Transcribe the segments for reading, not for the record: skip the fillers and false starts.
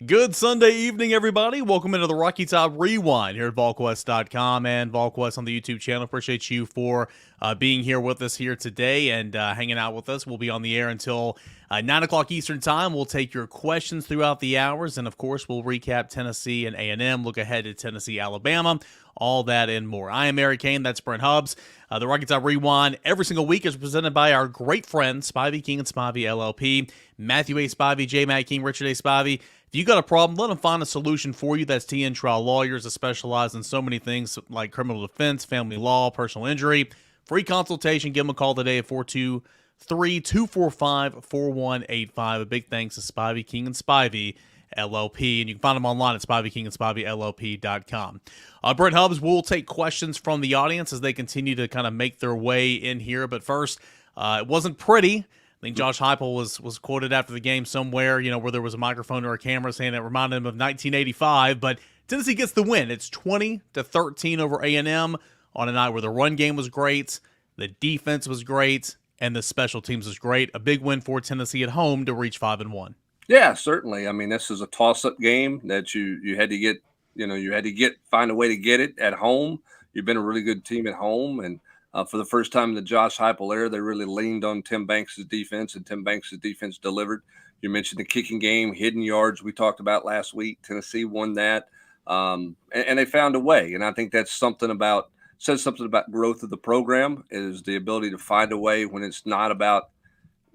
Good Sunday evening, everybody. Welcome into the Rocky Top Rewind here at Volquest.com and Volquest on the YouTube channel. Appreciate you for being here with us here today and hanging out with us. We'll be on the air until 9 o'clock Eastern Time. We'll take your questions throughout the hours, and, of course, we'll recap Tennessee and A&M, look ahead to Tennessee, Alabama, all that and more. I am Eric Kane. That's Brent Hubbs. The Rocky Top Rewind every single week is presented by our great friends, Spivey King and Spivey LLP, Matthew A. Spivey, J. Matt King, Richard A. Spivey. If you got a problem, let them find a solution for you. That's TN Trial Lawyers that specialize in so many things like criminal defense, family law, personal injury. Free consultation. Give them a call today at 423-245-4185. A big thanks to Spivey King and Spivey LLP, and you can find them online at SpiveyKingandSpiveyLLP.com. Brent Hubbs will take questions from the audience as they continue to kind of make their way in here. But first, it wasn't pretty. I think Josh Heupel was quoted after the game somewhere, where there was a microphone or a camera saying it reminded him of 1985. But Tennessee gets the win. It's 20-13 over A&M on a night where the run game was great, the defense was great, and the special teams was great. A big win for Tennessee at home to reach 5-1. Yeah, certainly. I mean, this is a toss-up game that you had to get. Find a way to get it at home. You've been a really good team at home, and for the first time in the Josh Heupel era, they really leaned on Tim Banks' defense, and Tim Banks' defense delivered. You mentioned the kicking game, hidden yards we talked about last week. Tennessee won that, and they found a way. And I think that's says something about growth of the program, is the ability to find a way when it's not about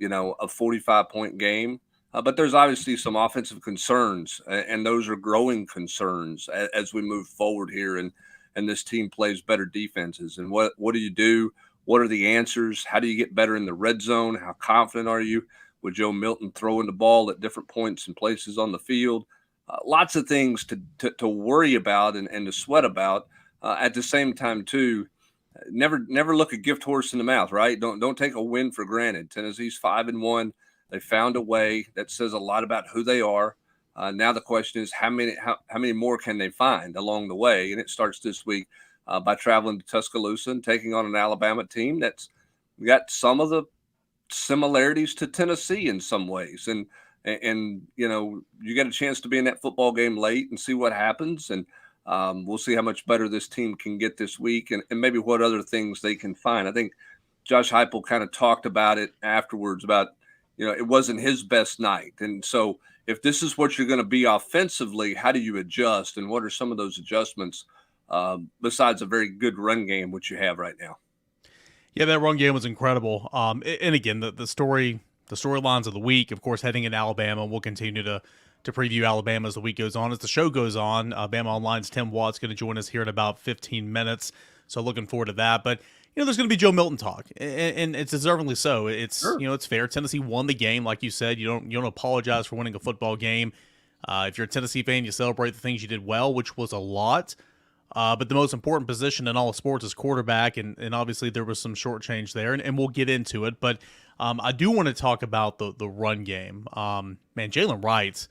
a 45-point game. But there's obviously some offensive concerns, and those are growing concerns as we move forward here, and this team plays better defenses. And what do you do? What are the answers? How do you get better in the red zone? How confident are you with Joe Milton throwing the ball at different points and places on the field? Lots of things to worry about and to sweat about. At the same time, too, never look a gift horse in the mouth, right? Don't take a win for granted. Tennessee's 5-1. They found a way. That says a lot about who they are. Now the question is how many more can they find along the way? And it starts this week by traveling to Tuscaloosa and taking on an Alabama team that's got some of the similarities to Tennessee in some ways. And you get a chance to be in that football game late and see what happens. And we'll see how much better this team can get this week and maybe what other things they can find. I think Josh Heupel kind of talked about it afterwards about, it wasn't his best night. And so if this is what you're going to be offensively, how do you adjust? And what are some of those adjustments besides a very good run game, which you have right now? Yeah, that run game was incredible. And again, the storylines of the week, of course, heading into Alabama, we'll continue to preview Alabama as the week goes on. As the show goes on, Bama Online's Tim Watt's going to join us here in about 15 minutes. So looking forward to that. But there's going to be Joe Milton talk, and it's deservingly so. It's Sure. It's fair. Tennessee won the game, like you said. You don't apologize for winning a football game. If you're a Tennessee fan, you celebrate the things you did well, which was a lot. But the most important position in all of sports is quarterback, and obviously there was some short change there, and we'll get into it. But I do want to talk about the run game. Man, Jalen Wright,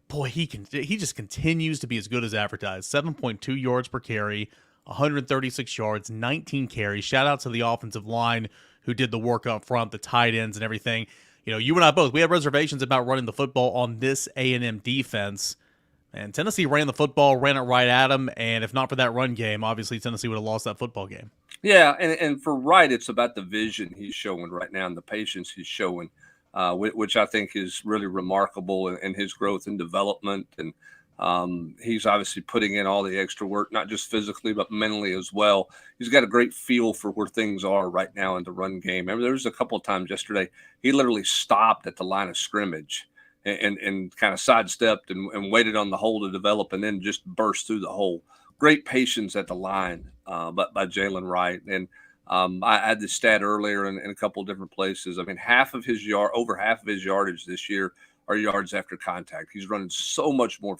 boy, he just continues to be as good as advertised. 7.2 yards per carry. 136 yards, 19 carries. Shout out to the offensive line who did the work up front, the tight ends and everything. You and I both, we had reservations about running the football on this A&M defense. And Tennessee ran the football, ran it right at them. And if not for that run game, obviously Tennessee would have lost that football game. Yeah, and for Wright, it's about the vision he's showing right now and the patience he's showing, which I think is really remarkable in his growth and development. And he's obviously putting in all the extra work, not just physically, but mentally as well. He's got a great feel for where things are right now in the run game. I mean, there was a couple of times yesterday, he literally stopped at the line of scrimmage and kind of sidestepped and waited on the hole to develop and then just burst through the hole. Great patience at the line by Jalen Wright. And I had this stat earlier in a couple of different places. I mean, over half of his yardage this year are yards after contact. He's running so much more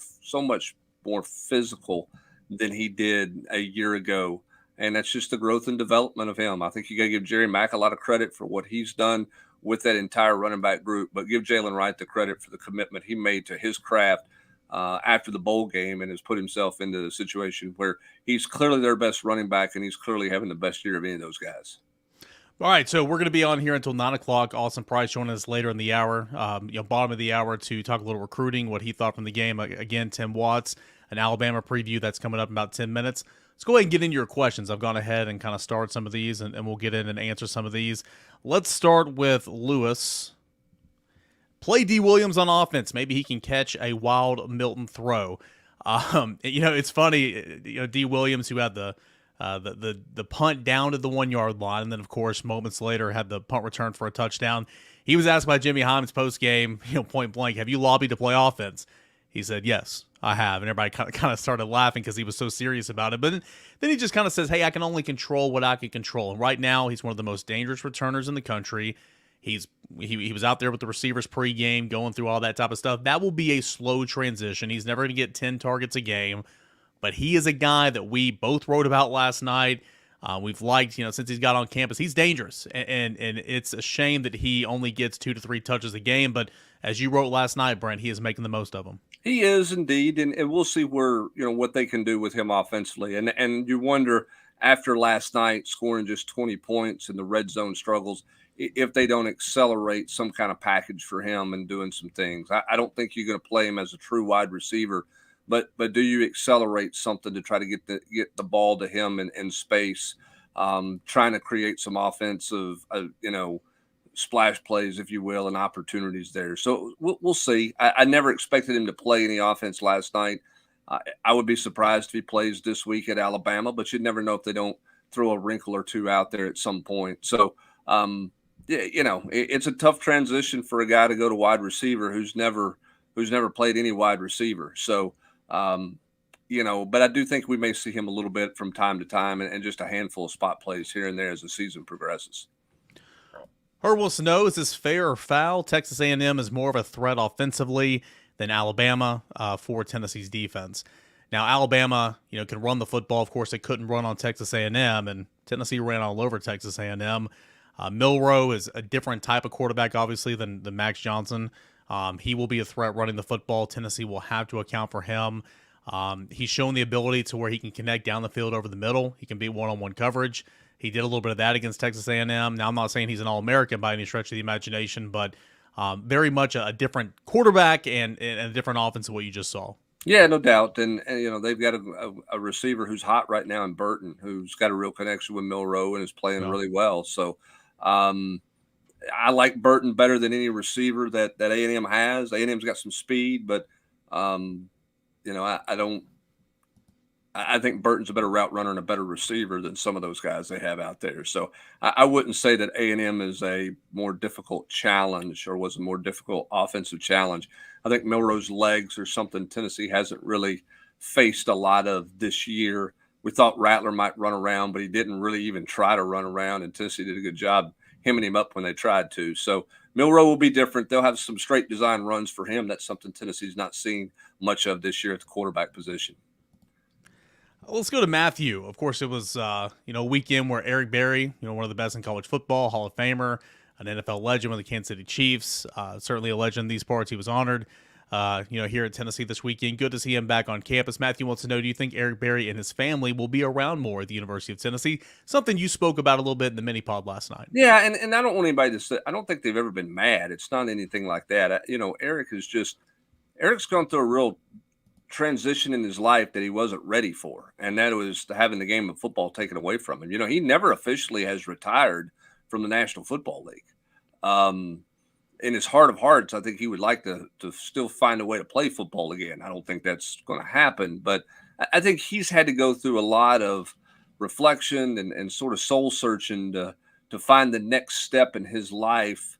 physical than he did a year ago. And that's just the growth and development of him. I think you got to give Jerry Mack a lot of credit for what he's done with that entire running back group, but give Jalen Wright the credit for the commitment he made to his craft after the bowl game and has put himself into the situation where he's clearly their best running back and he's clearly having the best year of any of those guys. All right, so we're going to be on here until 9 o'clock. Austin Price joining us later in the hour, bottom of the hour, to talk a little recruiting, what he thought from the game. Again, Tim Watts, an Alabama preview that's coming up in about 10 minutes. Let's go ahead and get into your questions. I've gone ahead and kind of started some of these, and we'll get in and answer some of these. Let's start with Lewis. Play D. Williams on offense. Maybe he can catch a wild Milton throw. It's funny. D. Williams, who had the punt down to the 1 yard line, and then of course moments later had the punt return for a touchdown. He was asked by Jimmy Hyman's post game, point blank, "Have you lobbied to play offense?" He said, "Yes, I have," and everybody kind of started laughing because he was so serious about it. But then he just kind of says, "Hey, I can only control what I can control," and right now he's one of the most dangerous returners in the country. He was out there with the receivers pregame, going through all that type of stuff. That will be a slow transition. He's never going to get 10 targets a game. But he is a guy that we both wrote about last night. We've liked, since he's got on campus. He's dangerous, and it's a shame that he only gets 2 to 3 touches a game. But as you wrote last night, Brent, he is making the most of them. He is indeed, and we'll see where what they can do with him offensively. And you wonder, after last night scoring just 20 points and the red zone struggles, if they don't accelerate some kind of package for him and doing some things. I don't think you're going to play him as a true wide receiver. But do you accelerate something to try to get the ball to him in space, trying to create some offensive, splash plays, if you will, and opportunities there. So we'll see. I never expected him to play any offense last night. I would be surprised if he plays this week at Alabama, but you never know if they don't throw a wrinkle or two out there at some point. So, it's a tough transition for a guy to go to wide receiver who's never played any wide receiver. So, but I do think we may see him a little bit from time to time and just a handful of spot plays here and there as the season progresses. Herb wants to know, is this fair or foul? Texas A&M is more of a threat offensively than Alabama for Tennessee's defense. Now, Alabama, can run the football. Of course, they couldn't run on Texas A&M, and Tennessee ran all over Texas A&M. Milroe is a different type of quarterback, obviously, than Max Johnson. He will be a threat running the football. Tennessee will have to account for him. He's shown the ability to where he can connect down the field over the middle. He can beat one-on-one coverage. He did a little bit of that against Texas A&M. Now, I'm not saying he's an All-American by any stretch of the imagination, but very much a different quarterback and a different offense than what you just saw. Yeah, no doubt. And they've got a receiver who's hot right now in Burton, who's got a real connection with Milroe and is playing really well. So, I like Burton better than any receiver that A&M has. A&M's got some speed, but I think Burton's a better route runner and a better receiver than some of those guys they have out there. So I wouldn't say that A&M is a more difficult challenge or was a more difficult offensive challenge. I think Milroe's legs are something Tennessee hasn't really faced a lot of this year. We thought Rattler might run around, but he didn't really even try to run around, and Tennessee did a good job hemming him up when they tried to. So Milroe will be different. They'll have some straight design runs for him. That's something Tennessee's not seen much of this year at the quarterback position. Let's go to Matthew. Of course, it was a weekend where Eric Berry, one of the best in college football, Hall of Famer, an NFL legend with the Kansas City Chiefs, certainly a legend in these parts. He was honored, here at Tennessee this weekend. Good to see him back on campus. Matthew wants to know, do you think Eric Berry and his family will be around more at the University of Tennessee? Something you spoke about a little bit in the mini pod last night. Yeah, and I don't want anybody to say, I don't think they've ever been mad. It's not anything like that. Eric's gone through a real transition in his life that he wasn't ready for, and that was having the game of football taken away from him. He never officially has retired from the National Football League. In his heart of hearts, I think he would like to still find a way to play football again. I don't think that's going to happen, but I think he's had to go through a lot of reflection and sort of soul searching to find the next step in his life,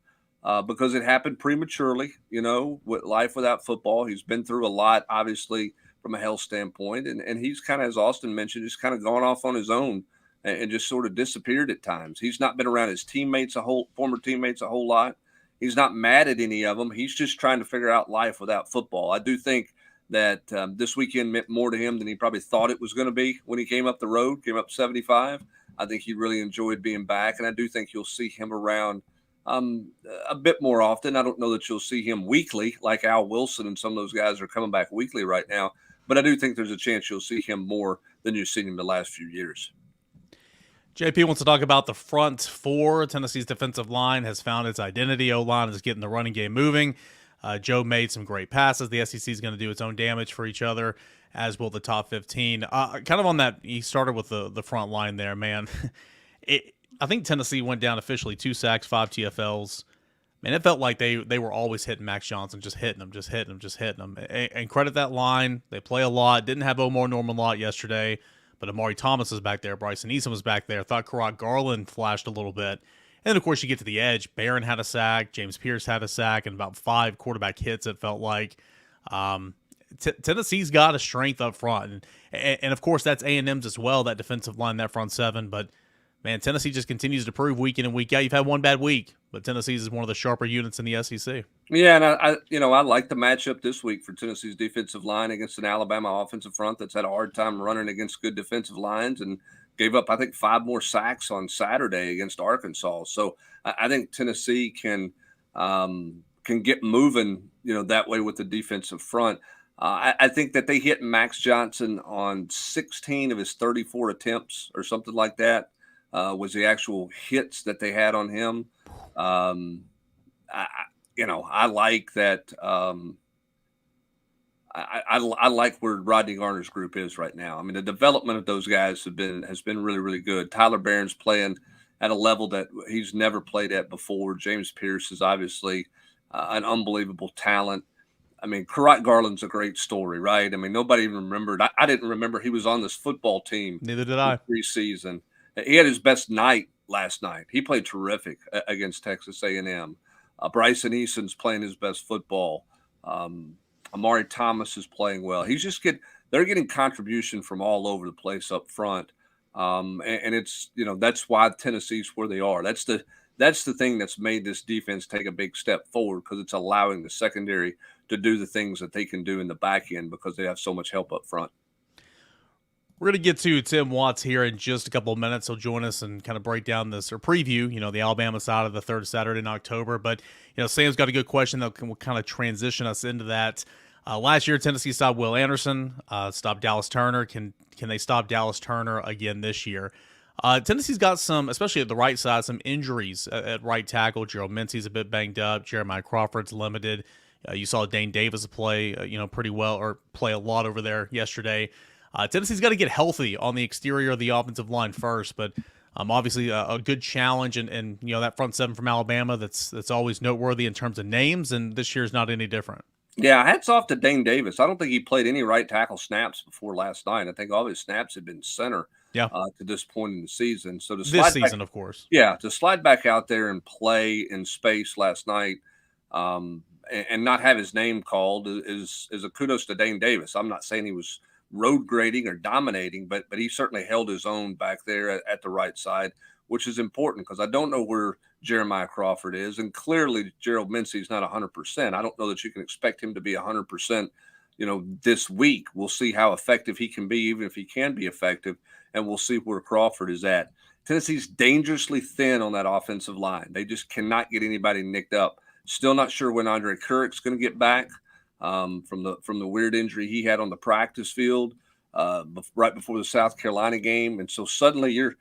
because it happened prematurely, with life without football. He's been through a lot, obviously, from a health standpoint. And he's kind of, as Austin mentioned, just kind of gone off on his own and just sort of disappeared at times. He's not been around his former teammates a whole lot. He's not mad at any of them. He's just trying to figure out life without football. I do think that this weekend meant more to him than he probably thought it was going to be when he came up the road, came up 75. I think he really enjoyed being back. And I do think you'll see him around a bit more often. I don't know that you'll see him weekly like Al Wilson and some of those guys are coming back weekly right now, but I do think there's a chance you'll see him more than you've seen him the last few years. JP wants to talk about the front four. Tennessee's defensive line has found its identity. O-line is getting the running game moving. Joe made some great passes. The SEC is going to do its own damage for each other, as will the top 15. Kind of on that, he started with the front line there, man. I think Tennessee went down officially 2 sacks, 5 TFLs. Man, it felt like they were always hitting Max Johnson, just hitting him. And credit that line. They play a lot. Didn't have Omar Norman a lot yesterday, but Amari Thomas was back there. Bryson Eason was back there. Thought Karat Garland flashed a little bit. And, of course, you get to the edge. Barron had a sack. James Pierce had a sack. And about 5 quarterback hits, it felt like. Tennessee's got a strength up front. And of course, that's A&M's as well, that defensive line, that front seven. But, man, Tennessee just continues to prove week in and week out. You've had one bad week, but Tennessee's is one of the sharper units in the SEC. Yeah, and I like the matchup this week for Tennessee's defensive line against an Alabama offensive front that's had a hard time running against good defensive lines and gave up, I think, 5 more sacks on Saturday against Arkansas. So I think Tennessee can get moving, that way with the defensive front. I think that they hit Max Johnson on 16 of his 34 attempts or something like that. Was the actual hits that they had on him. I like that. I like where Rodney Garner's group is right now. I mean, the development of those guys has been really, really good. Tyler Barron's playing at a level that he's never played at before. James Pierce is obviously an unbelievable talent. I mean, Karat Garland's a great story, right? I mean, nobody even remembered. I didn't remember he was on this football team. Neither did I. Preseason. He had his best night last night. He played terrific against Texas A&M. Bryson Eason's playing his best football. Amari Thomas is playing well. They're getting contribution from all over the place up front. And it's, that's why Tennessee's where they are. That's the thing that's made this defense take a big step forward, because it's allowing the secondary to do the things that they can do in the back end because they have so much help up front. We're going to get to Tim Watts here in just a couple of minutes. He'll join us and kind of break down this or preview, the Alabama side of the third Saturday in October. But, Sam's got a good question that will kind of transition us into that. Last year, Tennessee stopped Will Anderson, stopped Dallas Turner. Can they stop Dallas Turner again this year? Tennessee's got some, especially at the right side, some injuries at right tackle. Gerald Mincey's a bit banged up. Jeremiah Crawford's limited. You saw Dane Davis play, pretty well, or play a lot over there yesterday. Tennessee's got to get healthy on the exterior of the offensive line first, but obviously a good challenge, and that front seven from Alabama that's always noteworthy in terms of names, and this year's not any different. Yeah, hats off to Dane Davis. I don't think he played any right tackle snaps before last night. I think all of his snaps had been center to this point in the season. So this season, of course. Yeah, to slide back out there and play in space last night and not have his name called is a kudos to Dane Davis. I'm not saying he was road grading or dominating, but he certainly held his own back there at the right side, which is important because I don't know where Jeremiah Crawford is, and clearly Gerald Mincey is not 100%. I don't know that you can expect him to be 100%, this week. We'll see how effective he can be, even if he can be effective, and we'll see where Crawford is at. Tennessee's dangerously thin on that offensive line. They just cannot get anybody nicked up. Still not sure when Andre Currick's going to get back. From the weird injury he had on the practice field right before the South Carolina game, and so suddenly you're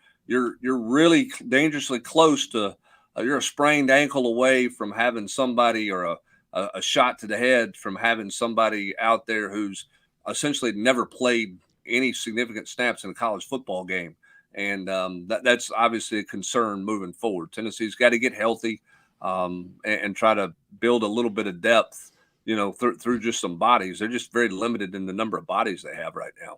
really dangerously close to you're a sprained ankle away from having somebody, or a shot to the head from having somebody out there who's essentially never played any significant snaps in a college football game, and that's obviously a concern moving forward. Tennessee's got to get healthy and try to build a little bit of depth. Through just some bodies. They're just very limited in the number of bodies they have right now.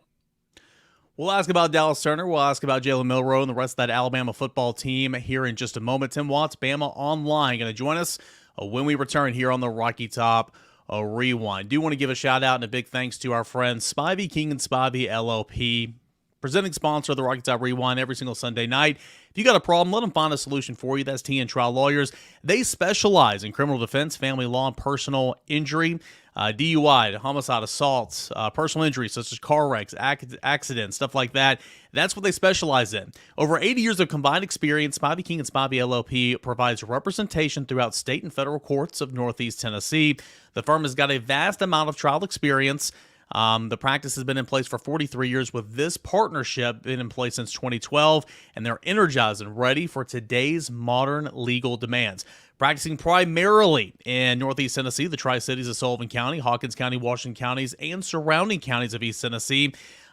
We'll ask about Dallas Turner. We'll ask about Jalen Milroe and the rest of that Alabama football team here in just a moment. Tim Watts, Bama Online, going to join us when we return here on the Rocky Top Rewind. Do want to give a shout out and a big thanks to our friends Spivey King and Spivey LLP, presenting sponsor of the Rocky Top Rewind every single Sunday night. If you got a problem, let them find a solution for you. That's T&N Trial Lawyers. They specialize in criminal defense, family law, and personal injury, DUI, homicide, assaults, personal injuries such as car wrecks, accidents, stuff like that. That's what they specialize in. Over 80 years of combined experience, Spivey King and Spivey LLP provides representation throughout state and federal courts of Northeast Tennessee. The firm has got a vast amount of trial experience. The practice has been in place for 43 years, with this partnership been in place since 2012, and they're energized and ready for today's modern legal demands. Practicing primarily in Northeast Tennessee, the Tri-Cities of Sullivan County, Hawkins County, Washington counties, and surrounding counties of East Tennessee.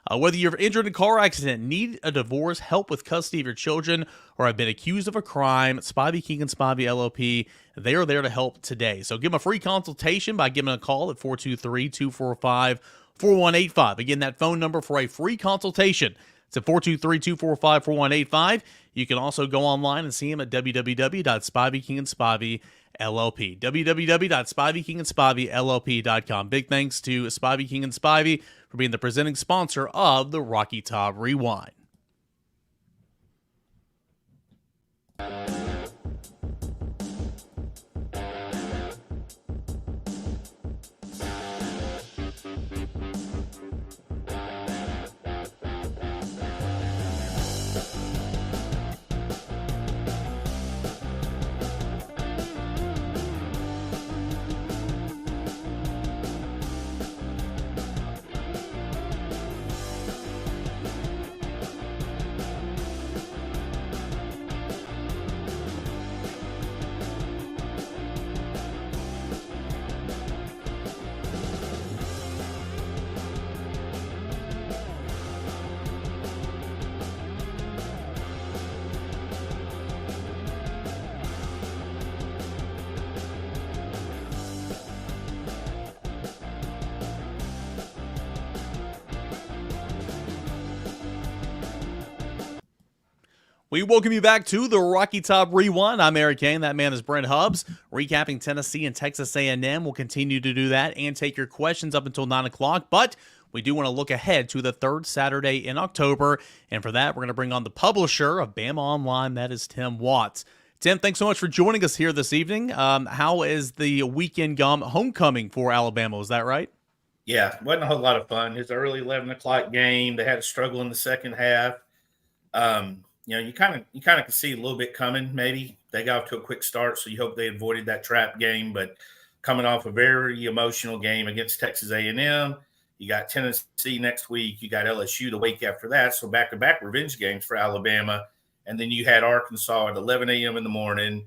Whether you're injured in a car accident, need a divorce, help with custody of your children, or have been accused of a crime, Spivey King and Spivey LLP, they are there to help today. So give them a free consultation by giving a call at 423-245-4185. Again, that phone number for a free consultation. It's at 423-245-4185. You can also go online and see them at www.spiveykingendspivey.com. LLP. www.spiveykingendspiveyllp.com. Big thanks to Spivey King and Spivey for being the presenting sponsor of the Rocky Top Rewind. We welcome you back to the Rocky Top Rewind. I'm Eric Kane. That man is Brent Hubbs, recapping Tennessee and Texas A&M. We'll continue to do that and take your questions up until 9 o'clock, but we do want to look ahead to the third Saturday in October, and for that, we're going to bring on the publisher of Bama Online. That is Tim Watts. Tim, thanks so much for joining us here this evening. How is the weekend homecoming for Alabama? Was that right? Yeah, wasn't a whole lot of fun. It was an early 11 o'clock game. They had a struggle in the second half. You kind of could see a little bit coming. Maybe they got off to a quick start, so you hope they avoided that trap game. But coming off a very emotional game against Texas A&M, you got Tennessee next week. You got LSU the week after that. So back-to-back revenge games for Alabama. And then you had Arkansas at 11 a.m. in the morning,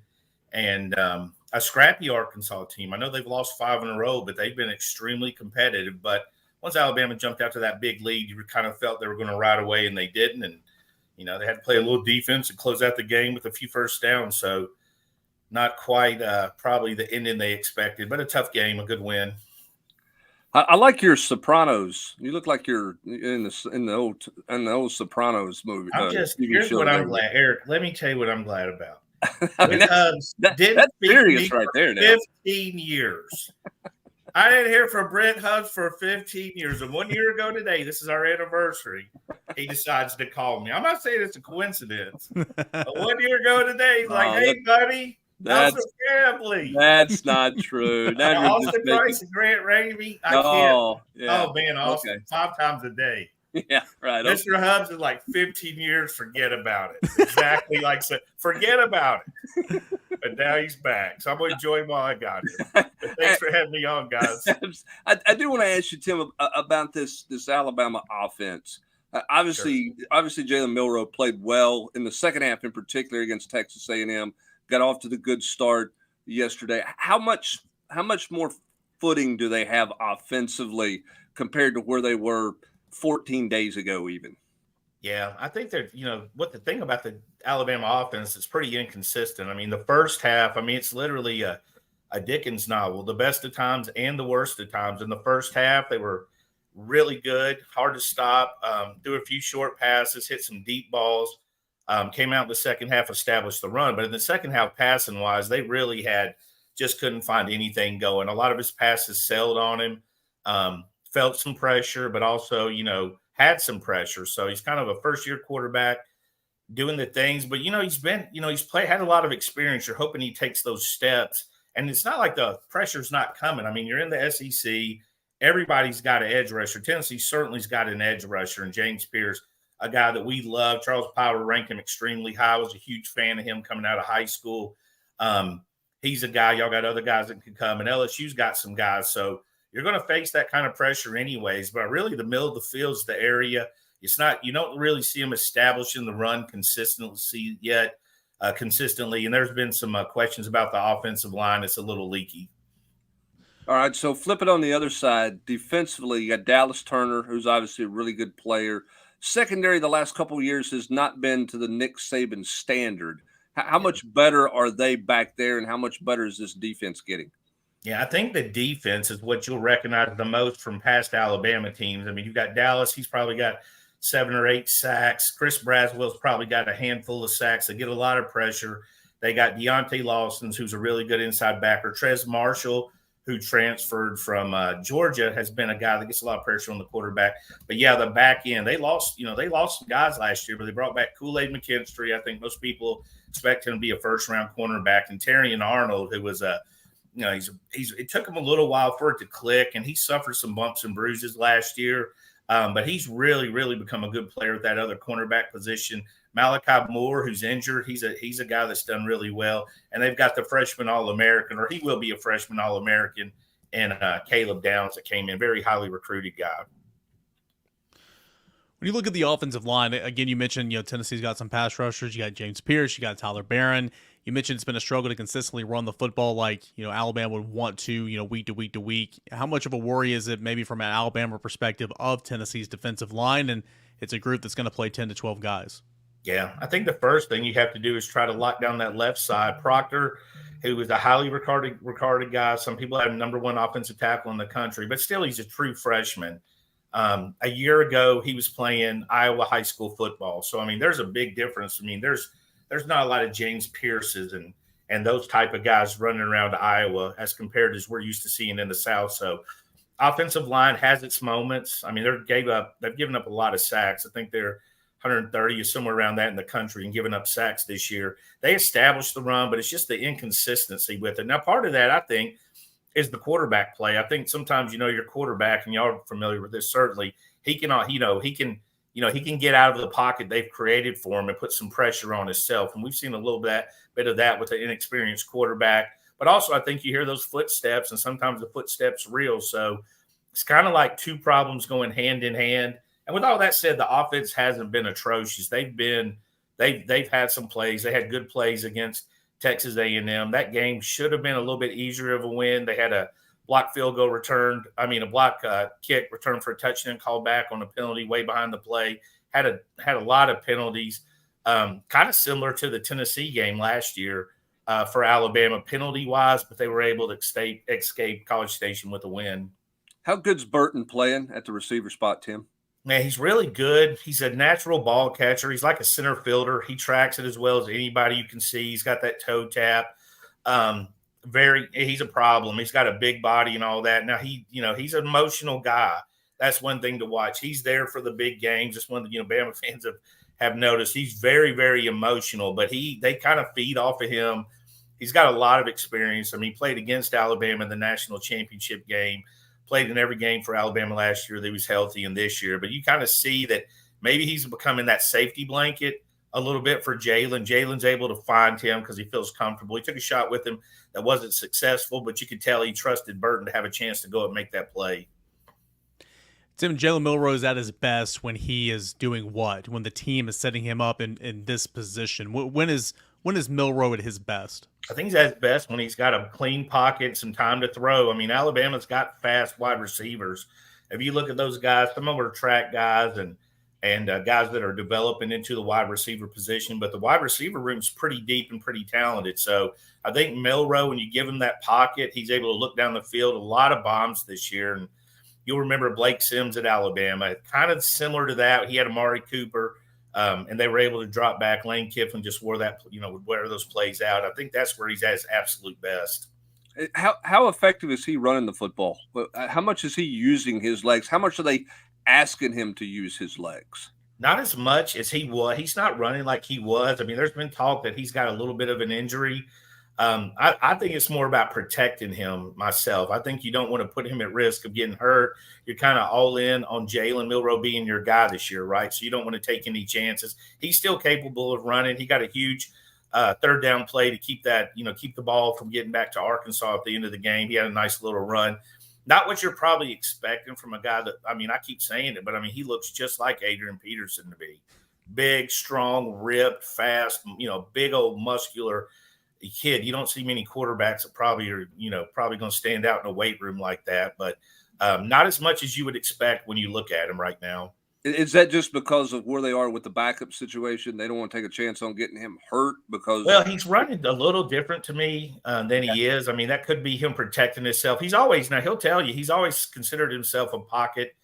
and a scrappy Arkansas team. I know they've lost 5 in a row, but they've been extremely competitive. But once Alabama jumped out to that big lead, you kind of felt they were going to ride away, and they didn't. And they had to play a little defense and close out the game with a few first downs. So not quite probably the ending they expected, but a tough game, a good win. I like your Sopranos. You look like you're in the old Sopranos movie. Here's what I'm glad, Eric. Let me tell you what I'm glad about. I mean, that's serious right there. Now. 15 years. I didn't hear from Brent Hubbs for 15 years. And 1 year ago today, this is our anniversary, he decides to call me. I'm not saying it's a coincidence. But 1 year ago today, he's like, hey, buddy, how's the family? That's not true. Austin Price and Grant Ramey. I can't. Yeah. Oh, man, Austin, okay. 5 times a day. Yeah, right. Mr. Hubbs is like 15 years, forget about it. Exactly like said, forget about it. But now he's back. So I'm going to enjoy him while I got him. But thanks for having me on, guys. I do want to ask you, Tim, about this Alabama offense. Obviously, Jalen Milroe played well in the second half, in particular against Texas A&M. Got off to the good start yesterday. How much more footing do they have offensively compared to where they were 14 days ago, even? Yeah, I think that, what the thing about the Alabama offense is pretty inconsistent. I mean, the first half, it's literally a Dickens novel, the best of times and the worst of times. In the first half, they were really good, hard to stop, do a few short passes, hit some deep balls, came out in the second half, established the run. But in the second half, passing-wise, they really just couldn't find anything going. A lot of his passes sailed on him, felt some pressure, but also, had some pressure. So he's kind of a first-year quarterback doing the things. But, had a lot of experience. You're hoping he takes those steps. And it's not like the pressure's not coming. I mean, you're in the SEC. Everybody's got an edge rusher. Tennessee certainly's got an edge rusher. And James Pierce, a guy that we love. Charles Power ranked him extremely high. I was a huge fan of him coming out of high school. He's a guy. Y'all got other guys that can come. And LSU's got some guys. So you're going to face that kind of pressure anyways. But really, the middle of the field is the area. It's not, you don't really see them establishing the run consistently yet, consistently. And there's been some questions about the offensive line. It's a little leaky. All right, so flip it on the other side. Defensively, you got Dallas Turner, who's obviously a really good player. Secondary the last couple of years has not been to the Nick Saban standard. How much better are they back there, and how much better is this defense getting? Yeah, I think the defense is what you'll recognize the most from past Alabama teams. I mean, you've got Dallas. He's probably got 7 or 8 sacks. Chris Braswell's probably got a handful of sacks. They get a lot of pressure. They got Deontay Lawson, who's a really good inside backer. Trez Marshall, who transferred from Georgia, has been a guy that gets a lot of pressure on the quarterback. But yeah, the back end, they lost some guys last year, but they brought back Kool-Aid McKinstry. I think most people expect him to be a first-round cornerback, and Terrion Arnold, who was it took him a little while for it to click, and he suffered some bumps and bruises last year. But he's really, really become a good player at that other cornerback position. Malachi Moore, who's injured, he's a guy that's done really well. And they've got the freshman All-American, or he will be a freshman All-American, and Caleb Downs that came in, very highly recruited guy. When you look at the offensive line, again, you mentioned, Tennessee's got some pass rushers. You got James Pierce, you got Tyler Barron. You mentioned it's been a struggle to consistently run the football like, Alabama would want to, week to week to week. How much of a worry is it maybe from an Alabama perspective of Tennessee's defensive line? And it's a group that's going to play 10 to 12 guys. Yeah, I think the first thing you have to do is try to lock down that left side. Proctor, who was a highly regarded guy. Some people have #1 offensive tackle in the country, but still he's a true freshman. A year ago, he was playing Iowa high school football. So, I mean, there's a big difference. I mean, there's not a lot of James Pierces and those type of guys running around Iowa as compared to we're used to seeing in the South. So, offensive line has its moments. I mean, they've given up a lot of sacks. I think they're 130 or somewhere around that in the country and giving up sacks this year. They established the run, but it's just the inconsistency with it. Now, part of that, I think, is the quarterback play. I think sometimes, your quarterback, and y'all are familiar with this, certainly, he can get out of the pocket they've created for him and put some pressure on himself. And we've seen a little bit of that with an inexperienced quarterback. But also, I think you hear those footsteps, and sometimes the footsteps real. So it's kind of like two problems going hand in hand. And with all that said, the offense hasn't been atrocious. They've had some plays. They had good plays against Texas A&M. That game should have been a little bit easier of a win. They had a block field goal returned. I mean, a block kick returned for a touchdown called back on a penalty way behind the play. Had a lot of penalties, kind of similar to the Tennessee game last year for Alabama penalty-wise, but they were able to escape College Station with a win. How good's Burton playing at the receiver spot, Tim? Man, he's really good. He's a natural ball catcher. He's like a center fielder. He tracks it as well as anybody you can see. He's got that toe tap. He's a problem. He's got a big body and all that. Now he's an emotional guy. That's one thing to watch. He's there for the big games. Just one that Bama fans have noticed. He's very, very emotional, but they kind of feed off of him. He's got a lot of experience. I mean, he played against Alabama in the national championship game. Played in every game for Alabama last year. They was healthy in this year, but you kind of see that maybe he's becoming that safety blanket a little bit for Jalen. Jalen's able to find him because he feels comfortable. He took a shot with him that wasn't successful, but you could tell he trusted Burton to have a chance to go and make that play. Tim, Jalen Milroe is at his best when he is doing what? When the team is setting him up in this position? When is Milroe at his best? I think he's at his best when he's got a clean pocket, some time to throw. I mean, Alabama's got fast wide receivers. If you look at those guys, some of them are track guys and guys that are developing into the wide receiver position. But the wide receiver room's pretty deep and pretty talented. So I think Milroe, when you give him that pocket, he's able to look down the field. A lot of bombs this year. And you'll remember Blake Sims at Alabama. Kind of similar to that. He had Amari Cooper. And they were able to drop back. Lane Kiffin just wore those plays out. I think that's where he's at his absolute best. How effective is he running the football? How much is he using his legs? How much are they asking him to use his legs? Not as much as he was. He's not running like he was. I mean, there's been talk that he's got a little bit of an injury. I think it's more about protecting him myself. I think you don't want to put him at risk of getting hurt. You're kind of all in on Jalen Milroe being your guy this year, right? So you don't want to take any chances. He's still capable of running. He got a huge third down play to keep the ball from getting back to Arkansas at the end of the game. He had a nice little run. not what you're probably expecting from a guy that, I mean, I keep saying it, but I mean, he looks just like Adrian Peterson to be. Big, strong, ripped, fast, big old muscular kid. You don't see many quarterbacks that probably are, probably going to stand out in a weight room like that, but not as much as you would expect when you look at him right now. Is that just because of where they are with the backup situation? They don't want to take a chance on getting him hurt because. Well, he's running a little different to me than he is. I mean, that could be him protecting himself. He'll tell you, he's always considered himself a pocket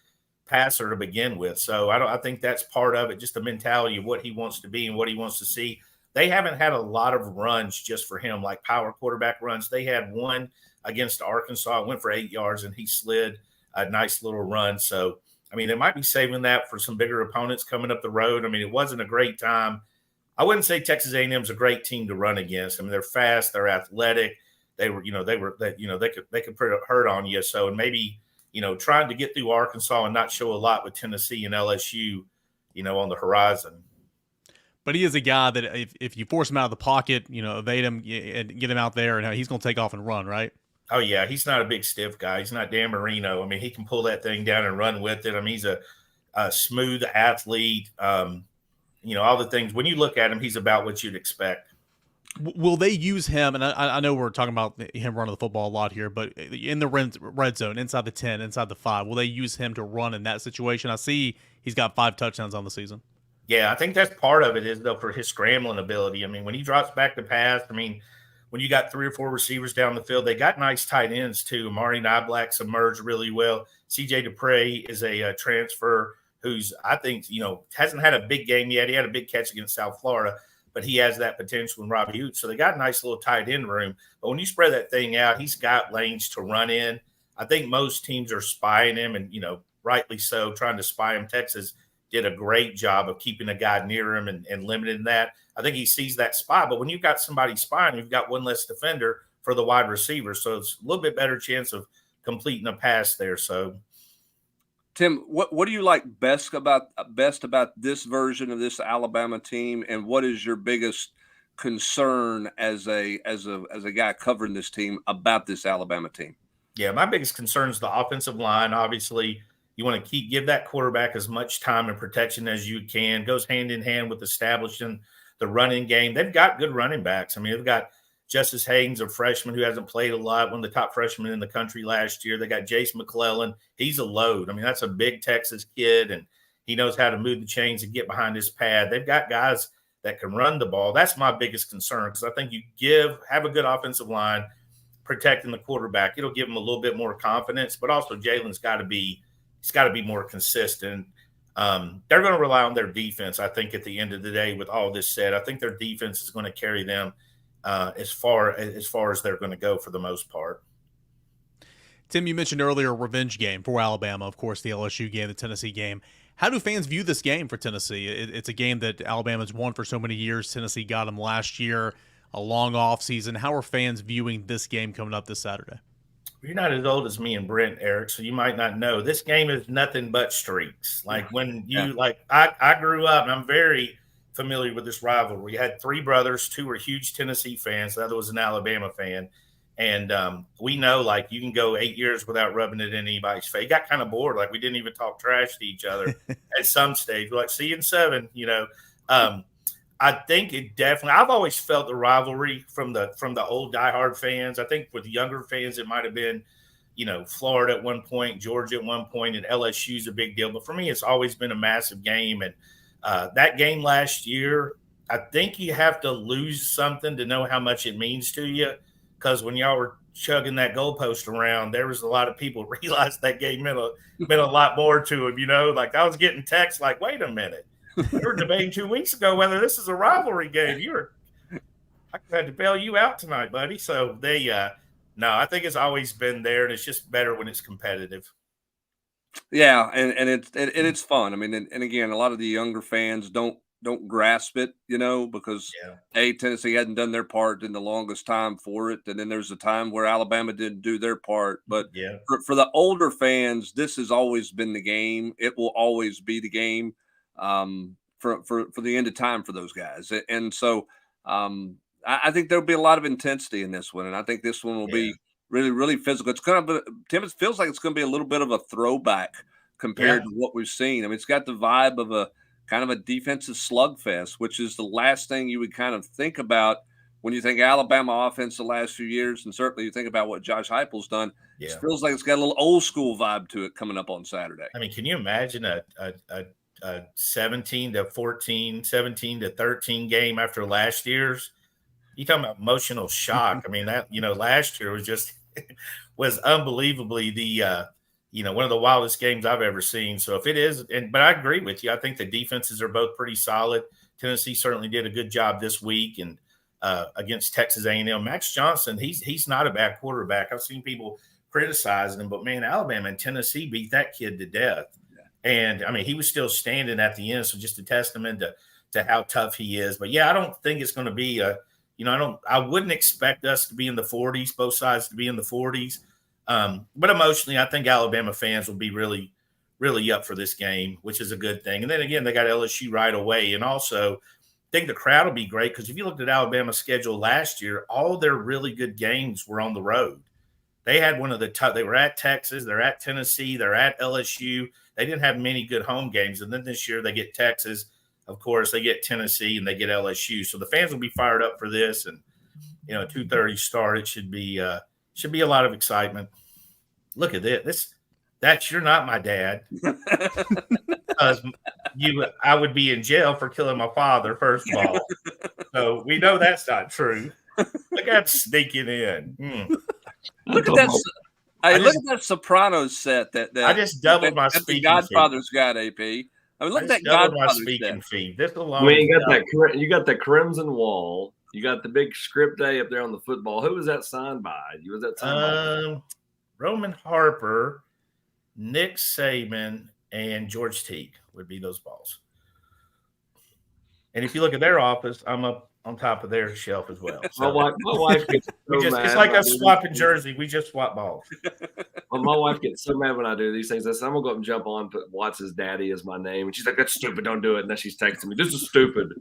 passer to begin with. So I think that's part of it, just the mentality of what he wants to be and what he wants to see. They haven't had a lot of runs just for him, like power quarterback runs. They had one against Arkansas, went for 8 yards, and he slid a nice little run. So, I mean, they might be saving that for some bigger opponents coming up the road. I mean, it wasn't a great time. I wouldn't say Texas A&M is a great team to run against. I mean, they're fast, they're athletic. They could put a hurt on you. So, and maybe, trying to get through Arkansas and not show a lot with Tennessee and LSU, on the horizon. But he is a guy that if you force him out of the pocket, evade him and get him out there, and he's going to take off and run, right? Oh, yeah. He's not a big, stiff guy. He's not Dan Marino. I mean, he can pull that thing down and run with it. I mean, he's a smooth athlete. All the things. When you look at him, he's about what you'd expect. Will they use him? And I know we're talking about him running the football a lot here, but in the red zone, inside the 10, inside the 5, will they use him to run in that situation? I see he's got 5 touchdowns on the season. Yeah, I think that's part of it is, though, for his scrambling ability. I mean, when he drops back to pass, I mean, when you got 3 or 4 receivers down the field, they got nice tight ends, too. Amari Niblack's emerged really well. C.J. Dupre is a transfer who's, I think, hasn't had a big game yet. He had a big catch against South Florida, but he has that potential in Robbie Hoots. So they got a nice little tight end room. But when you spread that thing out, he's got lanes to run in. I think most teams are spying him, and, rightly so, trying to spy him. Texas did a great job of keeping a guy near him and limiting that. I think he sees that spy. But when you've got somebody spying, you've got one less defender for the wide receiver. So it's a little bit better chance of completing a pass there. So, Tim, what do you like best about this version of this Alabama team, and what is your biggest concern as a guy covering this team about this Alabama team? Yeah, my biggest concern is the offensive line. Obviously, you want to give that quarterback as much time and protection as you can. Goes hand in hand with establishing the running game. They've got good running backs. I mean, they've got Justice Haynes, a freshman who hasn't played a lot, one of the top freshmen in the country last year. They got Jace McClellan. He's a load. I mean, that's a big Texas kid, and he knows how to move the chains and get behind his pad. They've got guys that can run the ball. That's my biggest concern, because I think have a good offensive line protecting the quarterback. It'll give him a little bit more confidence, but also Jalen's got to be more consistent. They're going to rely on their defense, I think, at the end of the day. With all this said, I think their defense is going to carry them as far as they're going to go for the most part. Tim, you mentioned earlier a revenge game for Alabama, of course, the LSU game, the Tennessee game. How do fans view this game for Tennessee? It's a game that Alabama's won for so many years. Tennessee got them last year, a long off season. How are fans viewing this game coming up this Saturday? You're not as old as me and Brent, Eric, so you might not know. This game is nothing but streaks. Like when I grew up, and I'm very familiar with this rivalry. You had 3 brothers, 2 were huge Tennessee fans, the other was an Alabama fan. And we know, like, you can go 8 years without rubbing it in anybody's face. It got kind of bored. Like, we didn't even talk trash to each other at some stage. We're like, see you in 7, I think it definitely. I've always felt the rivalry from the old diehard fans. I think with younger fans, it might have been, Florida at one point, Georgia at one point, and LSU's a big deal. But for me, it's always been a massive game. And that game last year, I think you have to lose something to know how much it means to you. Because when y'all were chugging that goalpost around, there was a lot of people who realized that game meant a lot more to them. Like I was getting texts like, "Wait a minute." We were debating 2 weeks ago whether this is a rivalry game. I had to bail you out tonight, buddy. So I think it's always been there, and it's just better when it's competitive. Yeah, and it's fun. I mean, and again, a lot of the younger fans don't grasp it, because Tennessee hadn't done their part in the longest time for it, and then there's a time where Alabama didn't do their part. But for the older fans, this has always been the game. It will always be the game. For the end of time for those guys. And so I think there'll be a lot of intensity in this one. And I think this one will be really, really physical. It's kind of Tim. It feels like it's going to be a little bit of a throwback compared to what we've seen. I mean, it's got the vibe of a kind of a defensive slugfest, which is the last thing you would kind of think about when you think Alabama offense the last few years, and certainly you think about what Josh Heupel's done. Yeah. It feels like it's got a little old school vibe to it coming up on Saturday. I mean, can you imagine a 17-14, 17-13 game after last year's? You talking about emotional shock? I mean, that last year was just was unbelievably the one of the wildest games I've ever seen. So if it is, but I agree with you. I think the defenses are both pretty solid. Tennessee certainly did a good job this week and against Texas A&M. Max Johnson, he's not a bad quarterback. I've seen people criticizing him, but man, Alabama and Tennessee beat that kid to death. Yeah. And I mean, he was still standing at the end. So just a testament to how tough he is. But yeah, I don't think it's going to be I wouldn't expect us to be in the 40s, both sides to be in the 40s. But emotionally, I think Alabama fans will be really, really up for this game, which is a good thing. And then again, they got LSU right away. And also, I think the crowd will be great because if you looked at Alabama's schedule last year, all their really good games were on the road. They had one of the tough. They were at Texas, they're at Tennessee, they're at LSU. They didn't have many good home games. And then this year they get Texas, of course, they get Tennessee, and they get LSU. So the fans will be fired up for this. And 2:30 start. It should be a lot of excitement. Look at this. You're not my dad. I would be in jail for killing my father, first of all. So we know that's not true. Look at sneaking in. Look at that. Look at that Sopranos set that I just doubled my speaking fee. Godfather's got AP. I mean, look at that Godfather's speaking fee. This alone. Well, you got the Crimson Wall. You got the big script day up there on the football. Who was that signed by? Was that signed by? Roman Harper, Nick Saban, and George Teague would be those balls. And if you look at their office, I'm up on top of their shelf as well. So my wife gets so mad. It's like us swapping jersey. We just swap balls. Well, my wife gets so mad when I do these things. I said, I'm going to go up and jump on, put Watts' daddy as my name. And she's like, that's stupid. Don't do it. And then she's texting me, this is stupid.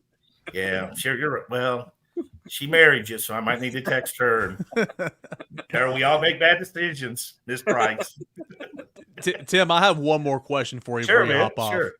Yeah, sure. You're right. Well, she married you, so I might need to text her. And we all make bad decisions, Miss Price. Tim, I have one more question for you before you hop off. Sure.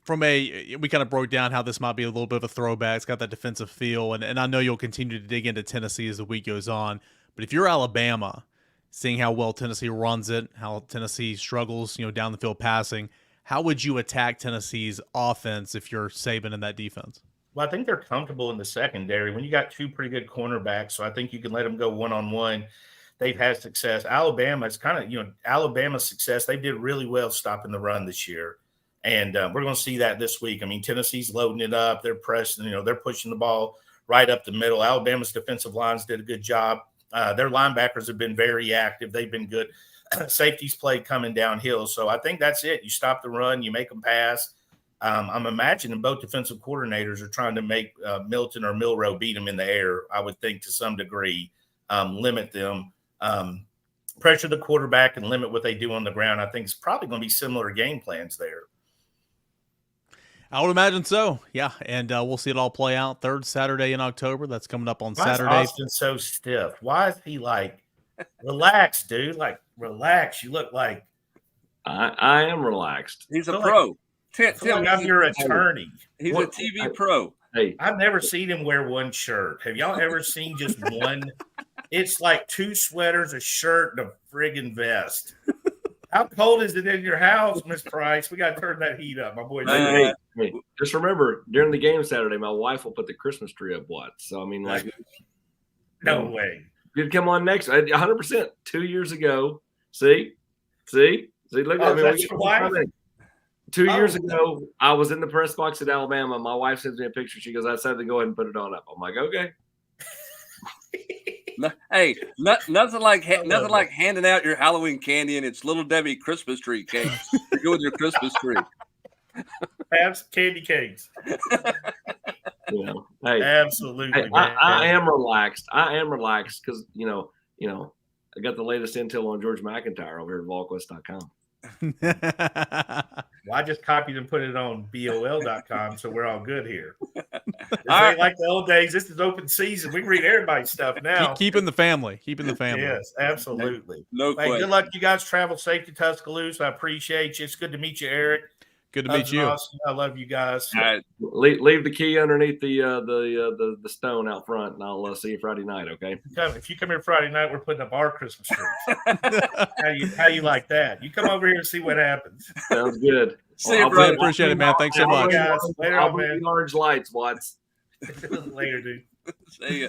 We kind of broke down how this might be a little bit of a throwback. It's got that defensive feel, and I know you'll continue to dig into Tennessee as the week goes on. But if you're Alabama, seeing how well Tennessee runs it, how Tennessee struggles, down the field passing, how would you attack Tennessee's offense if you're Saban in that defense? Well, I think they're comfortable in the secondary when you got two pretty good cornerbacks. So I think you can let them go one-on-one. They've had success. Alabama, it's kind of, Alabama's success. They did really well stopping the run this year. And we're going to see that this week. I mean, Tennessee's loading it up. They're pressing, they're pushing the ball right up the middle. Alabama's defensive lines did a good job. Their linebackers have been very active. They've been good. Safeties played coming downhill. So I think that's it. You stop the run, you make them pass. I'm imagining both defensive coordinators are trying to make Milton or Milroe beat them in the air, I would think, to some degree, limit them, pressure the quarterback and limit what they do on the ground. I think it's probably going to be similar game plans there. I would imagine so, yeah. And we'll see it all play out. Third Saturday in October. That's coming up on Saturday. Why is Austin so stiff? Why is he like, relax, dude? Like, relax. You look like. I am relaxed. He's a pro. Tim, I'm your attorney. He's a TV pro. Hey, I've never seen him wear one shirt. Have y'all ever seen just one? It's like two sweaters, a shirt, and a friggin' vest. How cold is it in your house, Miss Price? We got to turn that heat up, my boy. Hey, just remember, during the game Saturday, my wife will put the Christmas tree up. So, I mean, like. No way. You'd come on next. 100%. 2 years ago. See? Look at me. That's your wife? 2 years ago, I was in the press box at Alabama. My wife sends me a picture. She goes, I decided to go ahead and put it on up. I'm like, okay. Hey, nothing like handing out your Halloween candy and it's Little Debbie Christmas tree cake to go with your Christmas tree. Have candy cakes. Hey, absolutely. Hey, I am relaxed. Because I got the latest intel on George McIntyre over here at Volquest.com. Well, I just copied and put it on BOL.com, so we're all good here. This All right. ain't like the old days. This is open season. We can read everybody's stuff now. Keeping the family. Yes, absolutely. No Hey, question. good luck, you guys. Travel safe to Tuscaloosa. I appreciate you. It's good to meet you, Eric. Good to meet you. Austin, I love you guys. All right. Leave the key underneath the stone out front, and I'll see you Friday night. Okay. If you come here Friday night, we're putting up our Christmas trees. How you like that? You come over here and see what happens. Sounds good. See you, Well, brother. Appreciate it, man. Thanks so much. Guys. Later I'll on, bring man. the orange lights, Watts. Later, dude. See ya.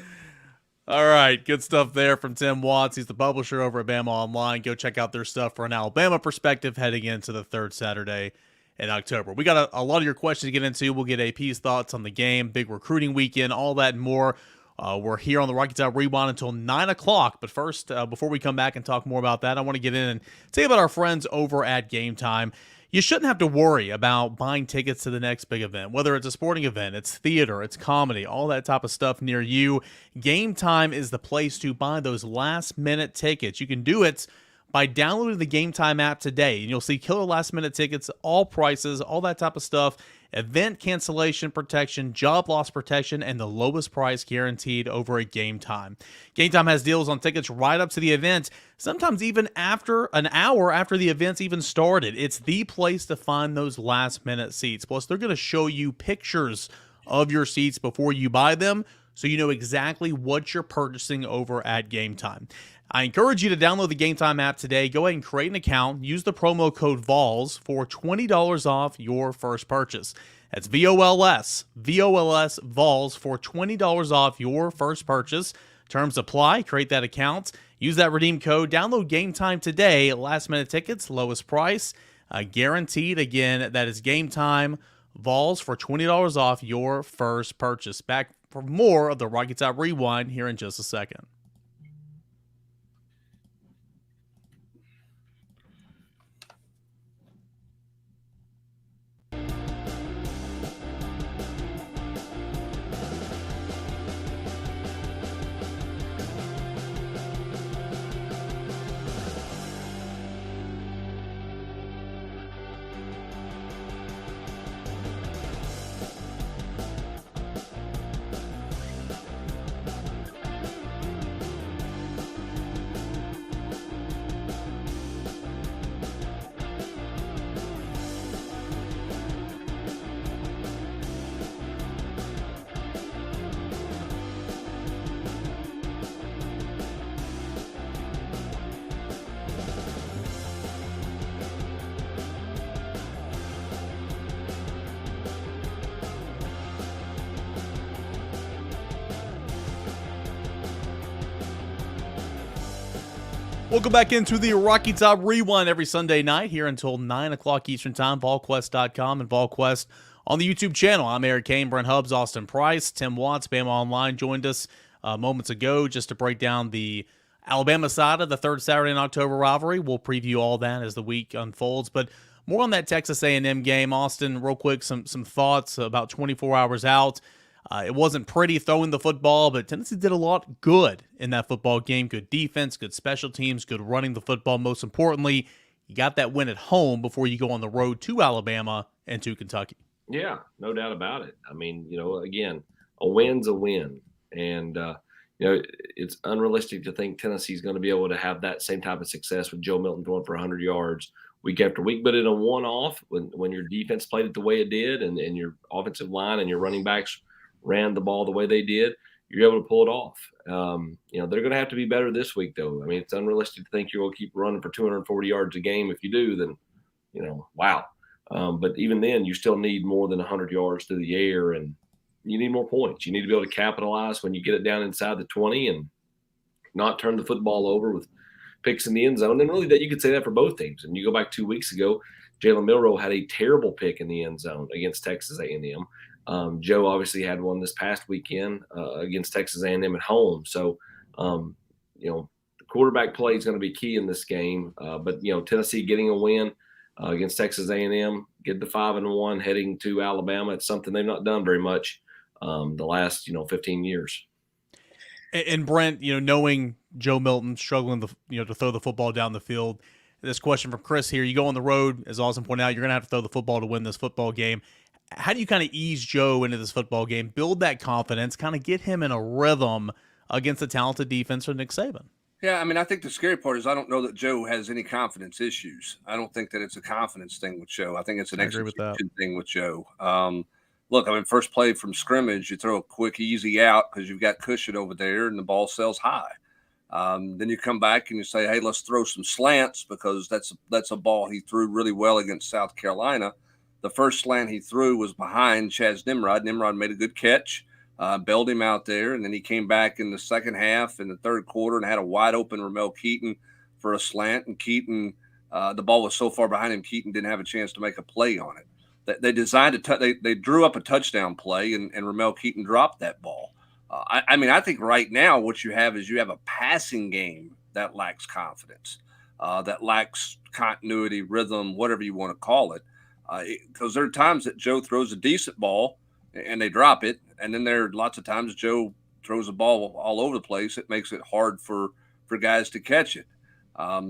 All right, good stuff there from Tim Watts. He's the publisher over at Bama Online. Go check out their stuff for an Alabama perspective heading into the third Saturday in October. We got a lot of your questions to get into. We'll get AP's thoughts on the game, big recruiting weekend, all that and more. We're here on the Rocky Top Rewind until 9 o'clock. But first, before we come back and talk more about that, I want to get in and tell you about our friends over at Game Time. You shouldn't have to worry about buying tickets to the next big event, whether it's a sporting event, it's theater, it's comedy, all that type of stuff near you. Game Time is the place to buy those last-minute tickets. You can do it by downloading the Game Time app today, and you'll see killer last-minute tickets, all prices, all that type of stuff, event cancellation protection, job loss protection, and the lowest price guaranteed over at Game Time. Game Time has deals on tickets right up to the event, sometimes even after an hour after the event's even started. It's the place to find those last-minute seats. Plus, they're going to show you pictures of your seats before you buy them, so you know exactly what you're purchasing over at Game Time. I encourage you to download the Game Time app today. Go ahead and create an account. Use the promo code VOLS for $20 off your first purchase. That's VOLS VOLS for $20 off your first purchase. Terms apply. Create that account. Use that redeem code. Download Game Time today. Last minute tickets, lowest price, guaranteed. Again, that is Game Time. VOLS for $20 off your first purchase. Back for more of the Rocky Top Rewind here in just a second. Welcome back into the Rocky Top Rewind every Sunday night here until 9 o'clock Eastern Time. Volquest.com and Volquest on the YouTube channel. I'm Eric Kane, Brent Hubbs, Austin Price, Tim Watts, Bama Online joined us moments ago just to break down the Alabama side of the third Saturday in October rivalry. We'll preview all that as the week unfolds, but more on that Texas A&M game. Austin, real quick, some thoughts about 24 hours out. It wasn't pretty throwing the football, but Tennessee did a lot good in that football game. Good defense, good special teams, good running the football. Most importantly, you got that win at home before you go on the road to Alabama and to Kentucky. Yeah, no doubt about it. I mean, again, a win's a win. And, it's unrealistic to think Tennessee's going to be able to have that same type of success with Joe Milton going for 100 yards week after week. But in a one-off, when your defense played it the way it did and your offensive line and your running backs ran the ball the way they did, you're able to pull it off. They're going to have to be better this week, though. I mean, it's unrealistic to think you're going to keep running for 240 yards a game. If you do, then, wow. But even then, you still need more than 100 yards through the air, and you need more points. You need to be able to capitalize when you get it down inside the 20 and not turn the football over with picks in the end zone. And really, that you could say that for both teams. And you go back 2 weeks ago, Jalen Milroe had a terrible pick in the end zone against Texas A&M. Joe obviously had one this past weekend against Texas A&M at home. So, the quarterback play is going to be key in this game. But Tennessee getting a win against Texas A&M, get the 5-1 heading to Alabama. It's something they've not done very much the last 15 years. And Brent, knowing Joe Milton struggling to throw the football down the field, This question from Chris here. You go on the road, as Austin pointed out, you're going to have to throw the football to win this football game. How do you kind of ease Joe into this football game, build that confidence, kind of get him in a rhythm against a talented defense for Nick Saban? Yeah, I mean, I think the scary part is I don't know that Joe has any confidence issues. I don't think that it's a confidence thing with Joe. I think it's an execution thing with Joe. Look, I mean, first play from scrimmage, you throw a quick, easy out because you've got cushion over there and the ball sails high. Then you come back and you say, hey, let's throw some slants because that's a ball he threw really well against South Carolina. The first slant he threw was behind Chaz Nimrod. Nimrod made a good catch. Bailed him out there, and then he came back in the second half in the third quarter and had a wide open Ramel Keaton for a slant. And Keaton, the ball was so far behind him, Keaton didn't have a chance to make a play on it. They designed they drew up a touchdown play, and Ramel Keaton dropped that ball. I mean, I think right now what you have is you have a passing game that lacks confidence, that lacks continuity, rhythm, whatever you want to call it. Because there are times that Joe throws a decent ball and they drop it. And then there are lots of times Joe throws the ball all over the place. It makes it hard for guys to catch it.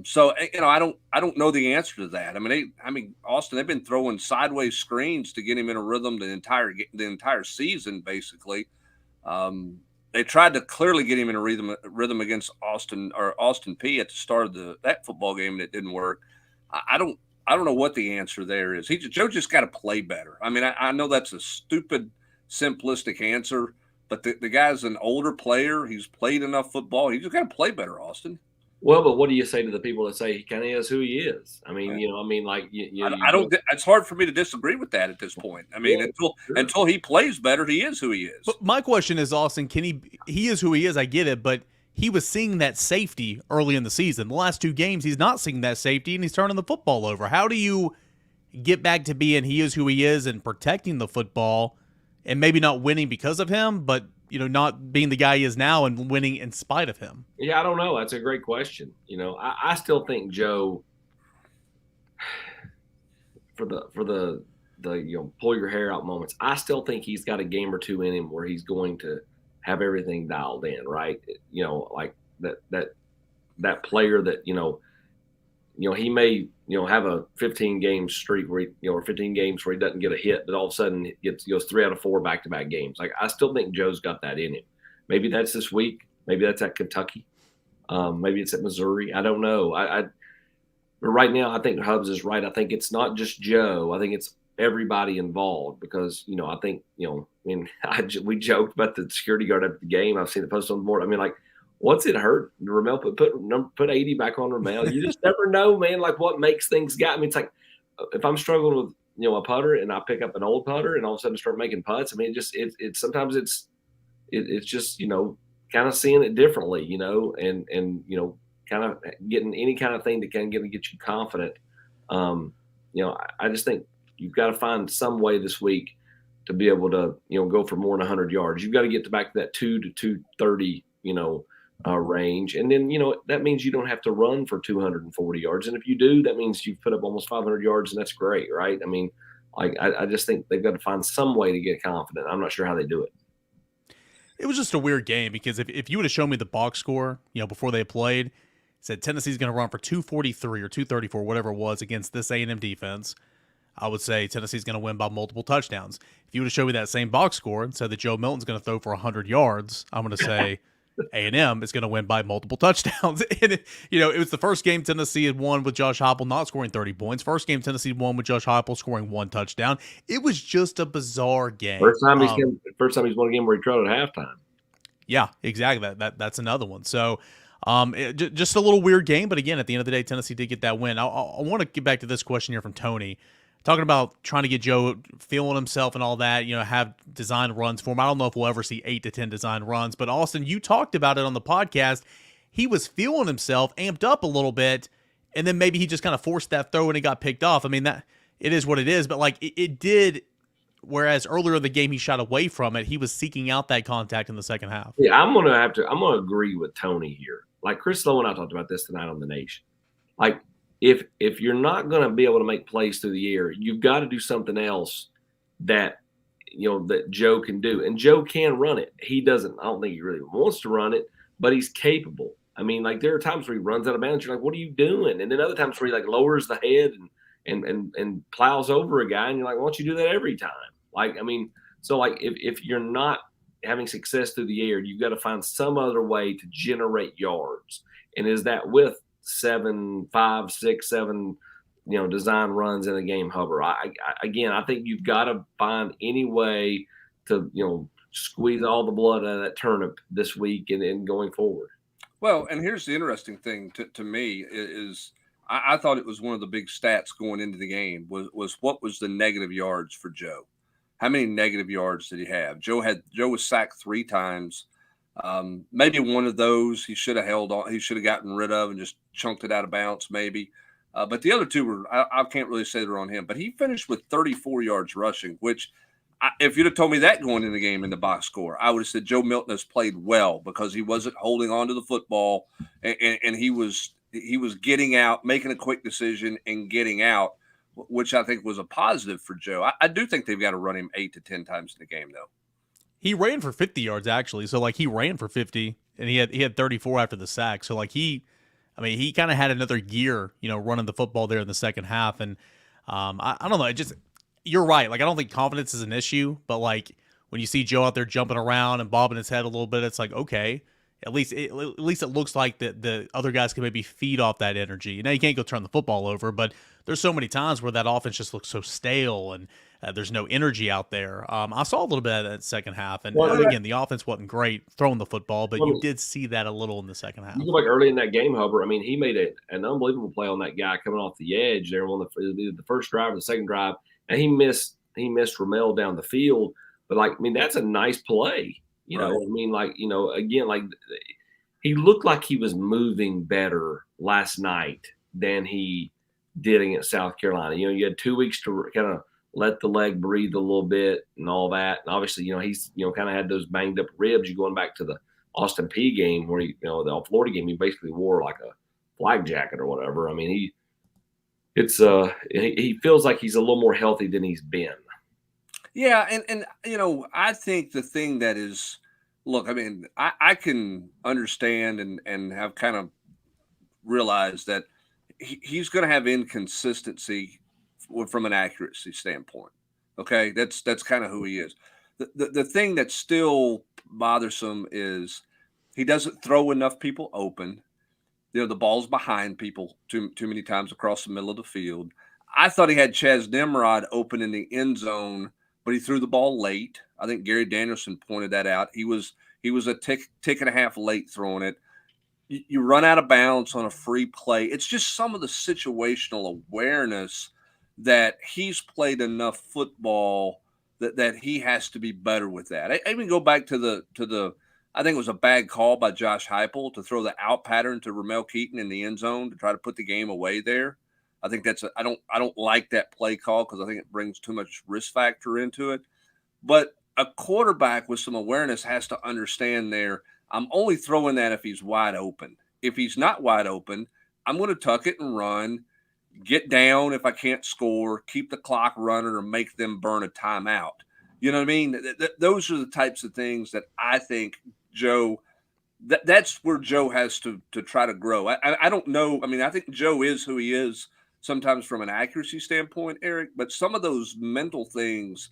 So I don't know the answer to that. I mean, Austin, they've been throwing sideways screens to get him in a rhythm the entire season, basically. They tried to clearly get him in a rhythm against Austin P at the start of that football game, and it didn't work. I don't know what the answer there is. Joe just got to play better. I mean, I know that's a stupid, simplistic answer, but the guy's an older player. He's played enough football. He just got to play better, Austin. Well, but what do you say to the people that say he kind of is who he is? I mean, I don't. It's hard for me to disagree with that at this point. I mean, until he plays better, he is who he is. But my question is, Austin, can he is who he is. I get it, but he was seeing that safety early in the season. The last two games, he's not seeing that safety, and he's turning the football over. How do you get back to being he is who he is and protecting the football, and maybe not winning because of him, but not being the guy he is now and winning in spite of him? Yeah, I don't know. That's a great question. I still think Joe, for the pull your hair out moments, I still think he's got a game or two in him where he's going to have everything dialed in, right? Like that player that he may have a 15 game streak where or 15 games where he doesn't get a hit, but all of a sudden goes 3 out of 4 back-to-back games. Like, I still think Joe's got that in him. Maybe that's this week. Maybe that's at Kentucky. Maybe it's at Missouri. I don't know. But right now, I think Hubbs is right. I think it's not just Joe. I think it's everybody involved because I think we joked about the security guard at the game. I've seen it posted on the board. I mean, like, what's it hurt? Ramel put 80 back on Ramel. You just never know, man. Like, what makes things go. I mean, it's like if I'm struggling with a putter and I pick up an old putter and all of a sudden start making putts. I mean, it's sometimes it's just kind of seeing it differently, and kind of getting any kind of thing that can get you confident. I just think you've got to find some way this week to be able to go for more than 100 yards. You've got to get back to that 2 to 230 range. And then, that means you don't have to run for 240 yards. And if you do, that means you've put up almost 500 yards, and that's great, right? I mean, I just think they've got to find some way to get confident. I'm not sure how they do it. It was just a weird game because if you would have shown me the box score, before they played, said Tennessee's going to run for 243 or 234, whatever it was, against this A&M defense, I would say Tennessee's going to win by multiple touchdowns. If you would have showed me that same box score and said that Joe Milton's going to throw for 100 yards, I'm going to say A&M is going to win by multiple touchdowns. And it was the first game Tennessee had won with Josh Heupel not scoring 30 points. First game Tennessee won with Josh Heupel scoring 1 touchdown. It was just a bizarre game. First time he's won a game where he trailed at halftime. Yeah, exactly. That's another one. So just a little weird game, but again, at the end of the day, Tennessee did get that win. I want to get back to this question here from Tony, talking about trying to get Joe feeling himself and all that, have design runs for him. I don't know if we'll ever see 8 to 10 design runs, but Austin, you talked about it on the podcast. He was feeling himself, amped up a little bit, and then maybe he just kind of forced that throw and it got picked off. I mean, that it is what it is, but like it did. Whereas earlier in the game he shot away from it, he was seeking out that contact in the second half. Yeah, I'm gonna agree with Tony here. Like Chris Lowe and I talked about this tonight on The Nation. Like, if you're not going to be able to make plays through the air, you've got to do something else that that Joe can do. And Joe can run it. He doesn't. I don't think he really wants to run it, but he's capable. I mean, like there are times where he runs out of bounds. You're like, what are you doing? And then other times where he like lowers the head and plows over a guy, and you're like, why don't you do that every time? Like, I mean, so like if you're not having success through the air, you've got to find some other way to generate yards. And is that with 7, 5, 6, 7, design runs in a game, Hubbard? I think you've got to find any way to, squeeze all the blood out of that turnip this week and going forward. Well, and here's the interesting thing to me is I thought it was one of the big stats going into the game was what was the negative yards for Joe? How many negative yards did he have? Joe was sacked 3 times. Maybe one of those he should have held on. He should have gotten rid of and just chunked it out of bounds, maybe. But the other 2 were I can't really say they're on him. But he finished with 34 yards rushing, which if you'd have told me that going in the game in the box score, I would have said Joe Milton has played well because he wasn't holding on to the football and he was getting out, making a quick decision and getting out, which I think was a positive for Joe. I do think they've got to run him 8 to 10 times in the game, though. He ran for 50 yards actually, so like he ran for 50 and he had 34 after the sack. So like he kind of had another year, running the football there in the second half. And I don't know, you're right. Like I don't think confidence is an issue, but like when you see Joe out there jumping around and bobbing his head a little bit, it's like okay. At least it looks like the other guys can maybe feed off that energy. Now you can't go turn the football over, but there's so many times where that offense just looks so stale and there's no energy out there. I saw a little bit of that second half, and again, the offense wasn't great throwing the football, but you did see that a little in the second half. You go back early in that game, Hubbard. I mean, he made an unbelievable play on that guy coming off the edge there on the first drive or the second drive, and he missed Ramel down the field. But like, I mean, that's a nice play. You know, I mean, like, again, like he looked like he was moving better last night than he did against South Carolina. You had 2 weeks to kind of let the leg breathe a little bit and all that. And obviously, he's, kind of had those banged up ribs. You're going back to the Austin Peay game where the Florida game, he basically wore like a flag jacket or whatever. I mean, he feels like he's a little more healthy than he's been. Yeah, and I think the thing that is, look, I mean, I can understand and have kind of realized that he's going to have inconsistency from an accuracy standpoint. Okay, that's kind of who he is. The thing that's still bothersome is he doesn't throw enough people open. The ball's behind people too many times across the middle of the field. I thought he had Chaz Nimrod open in the end zone, but he threw the ball late. I think Gary Danielson pointed that out. He was a tick and a half late throwing it. You run out of bounds on a free play. It's just some of the situational awareness that he's played enough football that he has to be better with that. I even go back to the I think it was a bad call by Josh Heupel to throw the out pattern to Ramel Keaton in the end zone to try to put the game away there. I think I don't like that play call because I think it brings too much risk factor into it. But a quarterback with some awareness has to understand there, I'm only throwing that if he's wide open. If he's not wide open, I'm going to tuck it and run, get down if I can't score, keep the clock running or make them burn a timeout. You know what I mean? Those are the types of things that I think Joe that's where Joe has to try to grow. I don't know. I mean, I think Joe is who he is sometimes from an accuracy standpoint, Eric, but some of those mental things,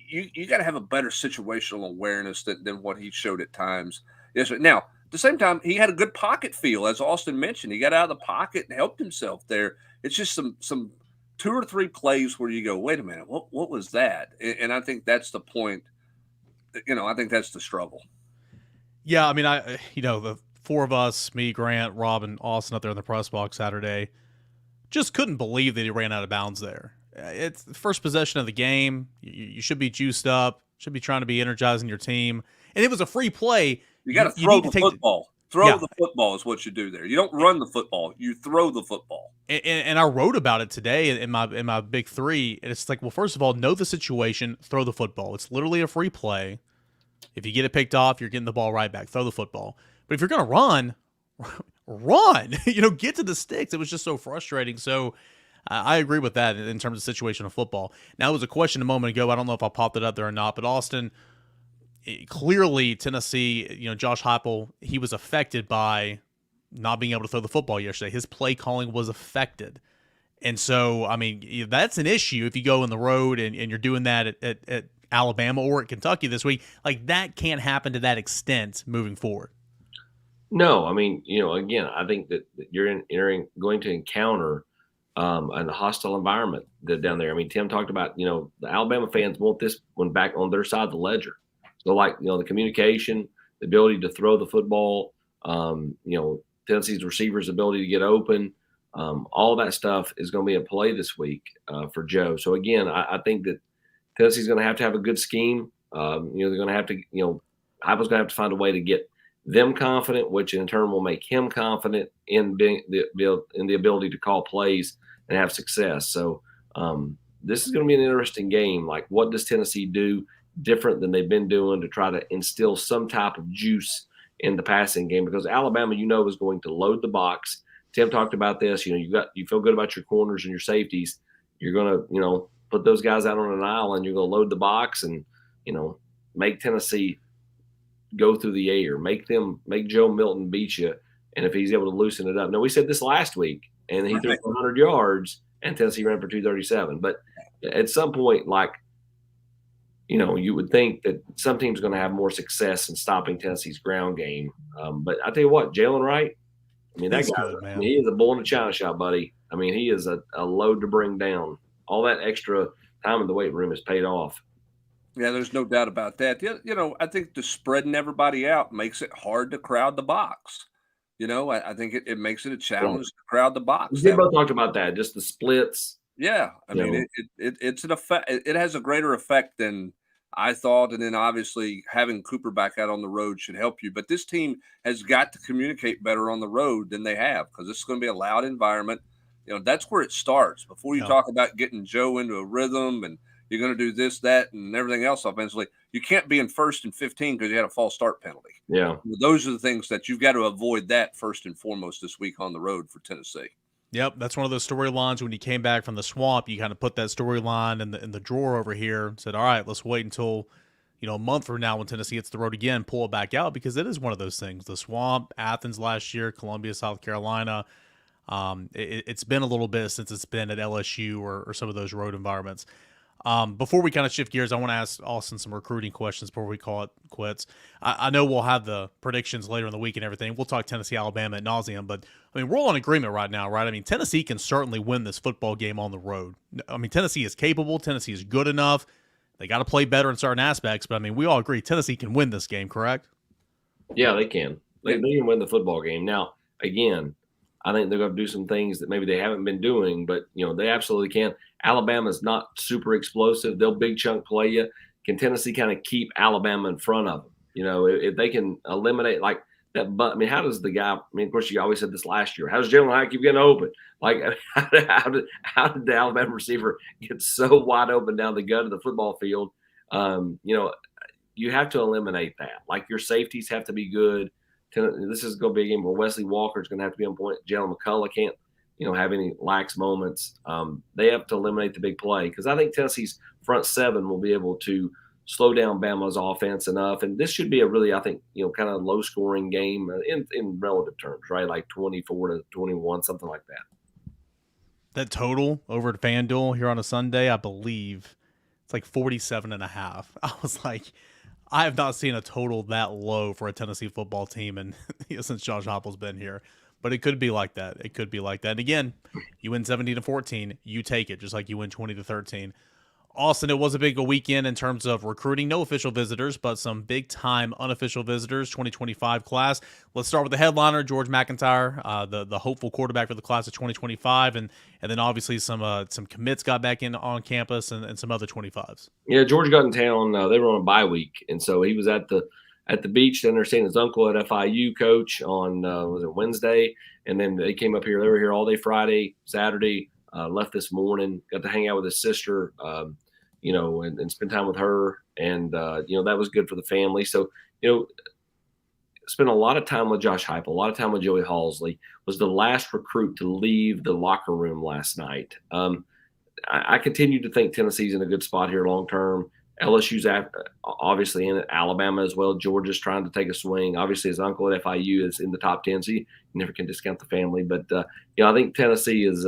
you got to have a better situational awareness than what he showed at times. Yes. Now, at the same time, he had a good pocket feel, as Austin mentioned. He got out of the pocket and helped himself there. It's just some 2 or 3 plays where you go, wait a minute, what was that? And I think that's the point. I think that's the struggle. Yeah, I mean, the 4 of us, me, Grant, Rob, and Austin up there in the press box Saturday, just couldn't believe that he ran out of bounds there. It's the first possession of the game. You should be juiced up, should be trying to be energizing your team. And it was a free play. You got to throw the football. The football is what you do there. You don't run the football. You throw the football. And I wrote about it today in my big 3. And it's like, well, first of all, know the situation, throw the football. It's literally a free play. If you get it picked off, you're getting the ball right back. Throw the football. But if you're going to run, get to the sticks. It was just so frustrating. So I agree with that in terms of situational football. Now, it was a question a moment ago. I don't know if I popped it up there or not. But Austin, clearly Tennessee, Josh Heupel, he was affected by not being able to throw the football yesterday. His play calling was affected. And so, I mean, that's an issue if you go on the road and you're doing that at Alabama or at Kentucky this week. Like, that can't happen to that extent moving forward. No, I mean, again, I think that you're going to encounter a hostile environment down there. I mean, Tim talked about, the Alabama fans want this one back on their side of the ledger. So, like, the communication, the ability to throw the football, Tennessee's receivers' ability to get open, all that stuff is going to be in play this week for Joe. So, again, I think that Tennessee's going to have a good scheme. They're going to have to, Heupel's going to have to find a way to get them confident, which in turn will make him confident in the ability to call plays and have success. So this is going to be an interesting game. Like, what does Tennessee do different than they've been doing to try to instill some type of juice in the passing game? Because Alabama, is going to load the box. Tim talked about this. You feel good about your corners and your safeties. You're going to, put those guys out on an island. You're going to load the box and, make Tennessee go through the air, make Joe Milton beat you. And if he's able to loosen it up. Now, we said this last week, and he threw 100 yards, and Tennessee ran for 237. But at some point, you would think that some team's going to have more success in stopping Tennessee's ground game. But I tell you what, Jalen Wright, that guy, good, man. He is a bull in a china shop, buddy. He is a load to bring down. All that extra time in the weight room has paid off. Yeah, there's no doubt about that. I think the spreading everybody out makes it hard to crowd the box. I think it makes it a challenge to crowd the box. We both talked about that, just the splits. Yeah, I mean, it's an effect. It has a greater effect than I thought, and then obviously having Cooper back out on the road should help you. But this team has got to communicate better on the road than they have, because this is going to be a loud environment. That's where it starts. Before you talk about getting Joe into a rhythm and you're going to do this, that, and everything else offensively, you can't be in 1st and 15 because you had a false start penalty. Yeah. Those are the things that you've got to avoid that first and foremost this week on the road for Tennessee. Yep, that's one of those storylines. When you came back from the swamp, you kind of put that storyline in the drawer over here and said, all right, let's wait until, a month from now when Tennessee hits the road again, pull it back out, because it is one of those things. The swamp, Athens last year, Columbia, South Carolina. It's been a little bit since it's been at LSU or some of those road environments. Before we kind of shift gears, I want to ask Austin some recruiting questions before we call it quits. I know we'll have the predictions later in the week and everything. We'll talk Tennessee, Alabama ad nauseum, but we're all in agreement right now, right? Tennessee can certainly win this football game on the road. Tennessee is capable. Tennessee is good enough. They got to play better in certain aspects, but we all agree Tennessee can win this game, correct? Yeah, they can. They can win the football game. Now, again, I think they're going to do some things that maybe they haven't been doing, but, they absolutely can. Alabama's not super explosive. They'll big chunk play you. Can Tennessee kind of keep Alabama in front of them? If they can eliminate like that. But how does the guy? Of course, you always said this last year. How does Jalen Hyatt keep getting open? Like, how did the Alabama receiver get so wide open down the gut of the football field? You have to eliminate that. Like, your safeties have to be good. This is going to be a game where Wesley Walker is going to have to be on point. Jalen McCullough can't, have any lax moments. They have to eliminate the big play, because I think Tennessee's front seven will be able to slow down Bama's offense enough. And this should be a really, I think, kind of low scoring game in relative terms, right? Like 24-21, something like that. That total over at FanDuel here on a Sunday, I believe it's like 47.5. I was like, I have not seen a total that low for a Tennessee football team and since Josh Heupel's been here. But it could be like that. It could be like that. And again, you win 17-14, you take it, just like you win 20-13. Austin, it was a big weekend in terms of recruiting. No official visitors, but some big-time unofficial visitors, 2025 class. Let's start with the headliner, George McIntyre, the hopeful quarterback for the class of 2025, and then obviously some commits got back in on campus and some other 25s. Yeah, George got in town. They were on a bye week, and so he was at the beach. Then they're seeing his uncle at FIU coach on was it Wednesday, and then they came up here. They were here all day Friday, Saturday. Left this morning. Got to hang out with his sister. And spend time with her. And, that was good for the family. So, spent a lot of time with Josh Heupel, a lot of time with Joey Halsley. Was the last recruit to leave the locker room last night. I continue to think Tennessee's in a good spot here long term. LSU's obviously in it. Alabama as well. Georgia's trying to take a swing. Obviously, his uncle at FIU is in the top 10, so you never can discount the family. But, I think Tennessee has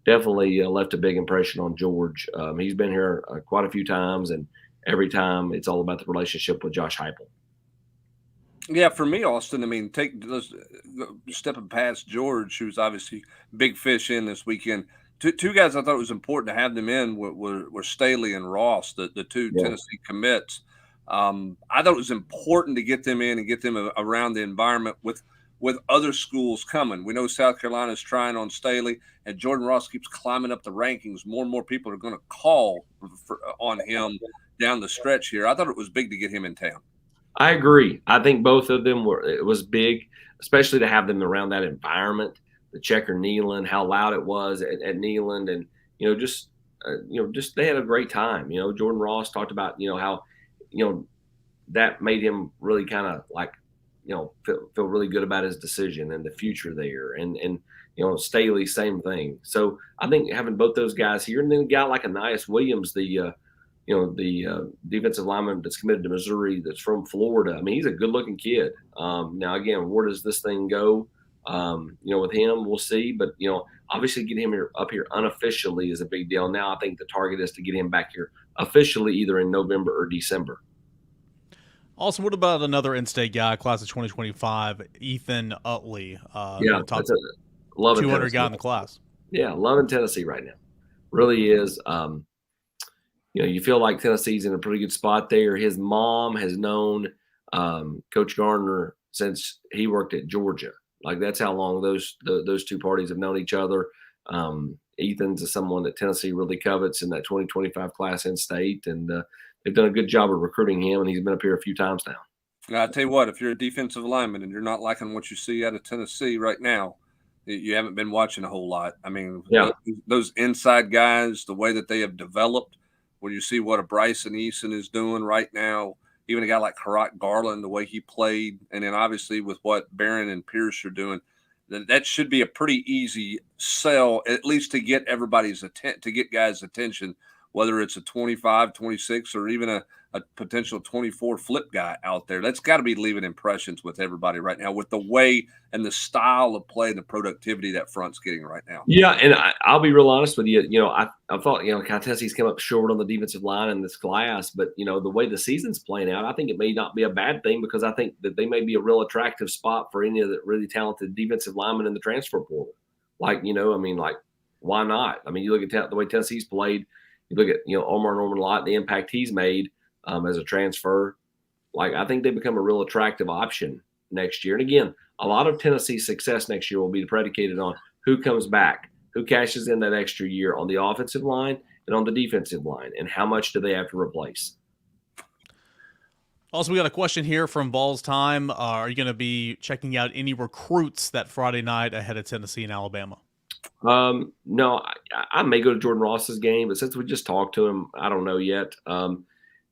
definitely left a big impression on George. He's been here quite a few times, and every time it's all about the relationship with Josh Heupel. Yeah, for me, Austin, I mean, stepping past George, who's obviously big fish in this weekend. Two guys I thought it was important to have them in were Staley and Ross, the two Tennessee commits. I thought it was important to get them in and get them around the environment with other schools coming. We know South Carolina's trying on Staley, and Jordan Ross keeps climbing up the rankings. More and more people are going to call on him down the stretch here. I thought it was big to get him in town. I agree. I think both of them it was big, especially to have them around that environment, the Checker Neyland, how loud it was at Neyland, and just they had a great time. Jordan Ross talked about how that made him really kind of like feel really good about his decision and the future there, and Staley, same thing. So I think having both those guys here, and then a guy like Anais Williams, the defensive lineman that's committed to Missouri, that's from Florida. I mean, he's a good-looking kid. Now, again, where does this thing go? With him, we'll see. But obviously, get him up here unofficially is a big deal. Now, I think the target is to get him back here officially, either in November or December. Also, what about another in-state guy, class of 2025, Ethan Utley? Top that's a 200 guy in the class. Yeah, loving Tennessee right now. Really is. You feel like Tennessee's in a pretty good spot there. His mom has known Coach Gardner since he worked at Georgia. Like, that's how long those two parties have known each other. Ethan's is someone that Tennessee really covets in that 2025 class in state, and they've done a good job of recruiting him, and he's been up here a few times now. Now, I tell you what, if you're a defensive lineman and you're not liking what you see out of Tennessee right now, you haven't been watching a whole lot. I mean, those inside guys, the way that they have developed, when you see what a Bryson Eason is doing right now, even a guy like Herat Garland, the way he played, and then obviously with what Barron and Pierce are doing, that should be a pretty easy sell, at least to get everybody's to get guys' attention, whether it's a 25, 26, or even a potential 24 flip guy out there. That's got to be leaving impressions with everybody right now, with the way and the style of play and the productivity that front's getting right now. Yeah, and I'll be real honest with you. I thought, Tennessee's come up short on the defensive line in this class, but, the way the season's playing out, I think it may not be a bad thing, because I think that they may be a real attractive spot for any of the really talented defensive linemen in the transfer portal. Like, why not? I mean, you look at the way Tennessee's played. You look at, Omar Norman-Lott, the impact he's made as a transfer. Like, I think they become a real attractive option next year. And again, a lot of Tennessee's success next year will be predicated on who comes back, who cashes in that extra year on the offensive line and on the defensive line, and how much do they have to replace. Also, we got a question here from Balls Time. Are you going to be checking out any recruits that Friday night ahead of Tennessee and Alabama? No, I may go to Jordan Ross's game, but since we just talked to him, I don't know yet.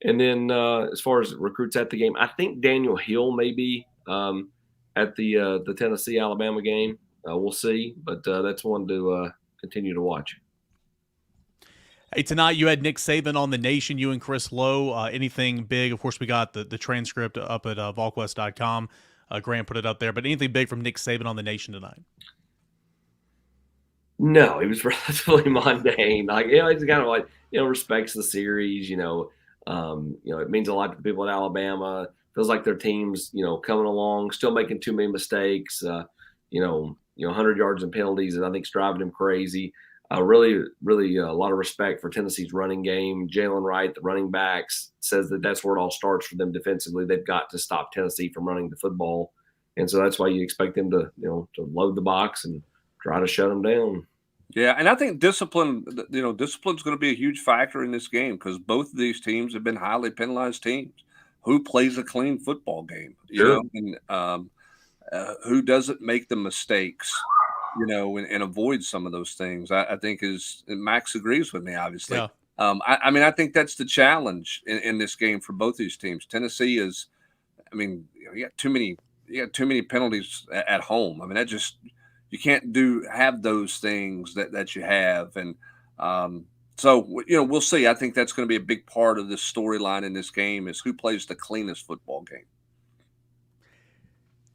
And then as far as recruits at the game, I think Daniel Hill may be at the Tennessee-Alabama game. We'll see, but that's one to continue to watch. Hey, tonight you had Nick Saban on The Nation, you and Chris Lowe. Anything big? Of course, we got the transcript up at Volquest.com. Grant put it up there, but anything big from Nick Saban on The Nation tonight? No, he was relatively mundane. Like, he's kind of like, respects the series. It means a lot to the people at Alabama. Feels like their team's, coming along, still making too many mistakes. 100 yards and penalties, and I think it's driving him crazy. Really, really a lot of respect for Tennessee's running game. Jalen Wright, the running backs, says that that's where it all starts for them defensively. They've got to stop Tennessee from running the football, and so that's why you expect them to, to load the box and try to shut them down. Yeah, and I think discipline's going to be a huge factor in this game, because both of these teams have been highly penalized teams. Who plays a clean football game? And who doesn't make the mistakes? And avoid some of those things. I think Max agrees with me, obviously. Yeah. I think that's the challenge in this game for both these teams. Tennessee is, you got too many penalties at home. I mean, that just, you can't have those things that you have. And So, we'll see. I think that's going to be a big part of this storyline in this game is who plays the cleanest football game.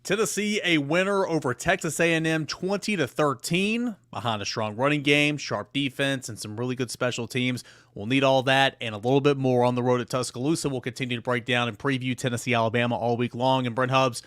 Tennessee a winner over Texas A&M 20-13 behind a strong running game, sharp defense, and some really good special teams. We'll need all that and a little bit more on the road at Tuscaloosa. We'll continue to break down and preview Tennessee, Alabama all week long. And Brent Hubbs,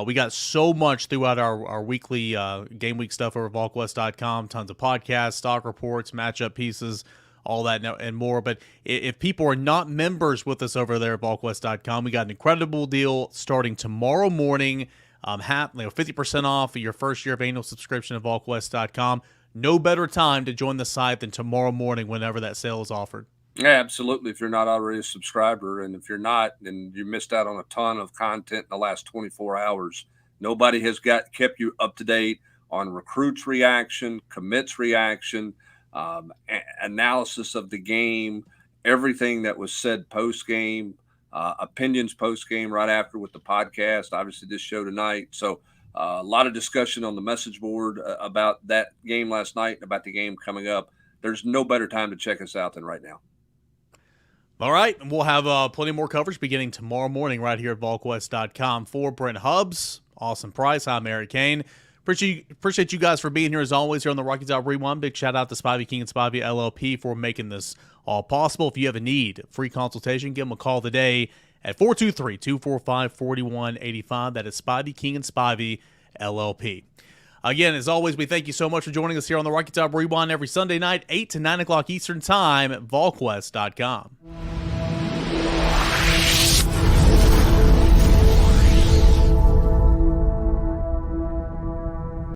we got so much throughout our weekly game week stuff over at Volquest.com. Tons of podcasts, stock reports, matchup pieces, all that and more. But if people are not members with us over there at Volquest.com, we got an incredible deal starting tomorrow morning. 50% off of your first year of annual subscription at Volquest.com. No better time to join the site than tomorrow morning whenever that sale is offered. Yeah, absolutely. If you're not already a subscriber, and if you're not, then you missed out on a ton of content in the last 24 hours. Nobody has kept you up to date on recruits' reaction, commits' reaction, analysis of the game, everything that was said post-game. Opinions post-game right after with the podcast, obviously this show tonight. So a lot of discussion on the message board about that game last night and about the game coming up. There's no better time to check us out than right now. All right, and we'll have plenty more coverage beginning tomorrow morning right here at Volquest.com. For Brent Hubbs, Austin Price, I'm Eric Kane. Appreciate you guys for being here as always here on the Rocky Top Rewind. Big shout out to Spivey King and Spivey LLP for making this all possible. If you have a need, free consultation, give them a call today at 423-245-4185. That is Spivey King and Spivey LLP. Again, as always, we thank you so much for joining us here on the Rocky Top Rewind every Sunday night, 8 to 9 o'clock Eastern Time at Volquest.com.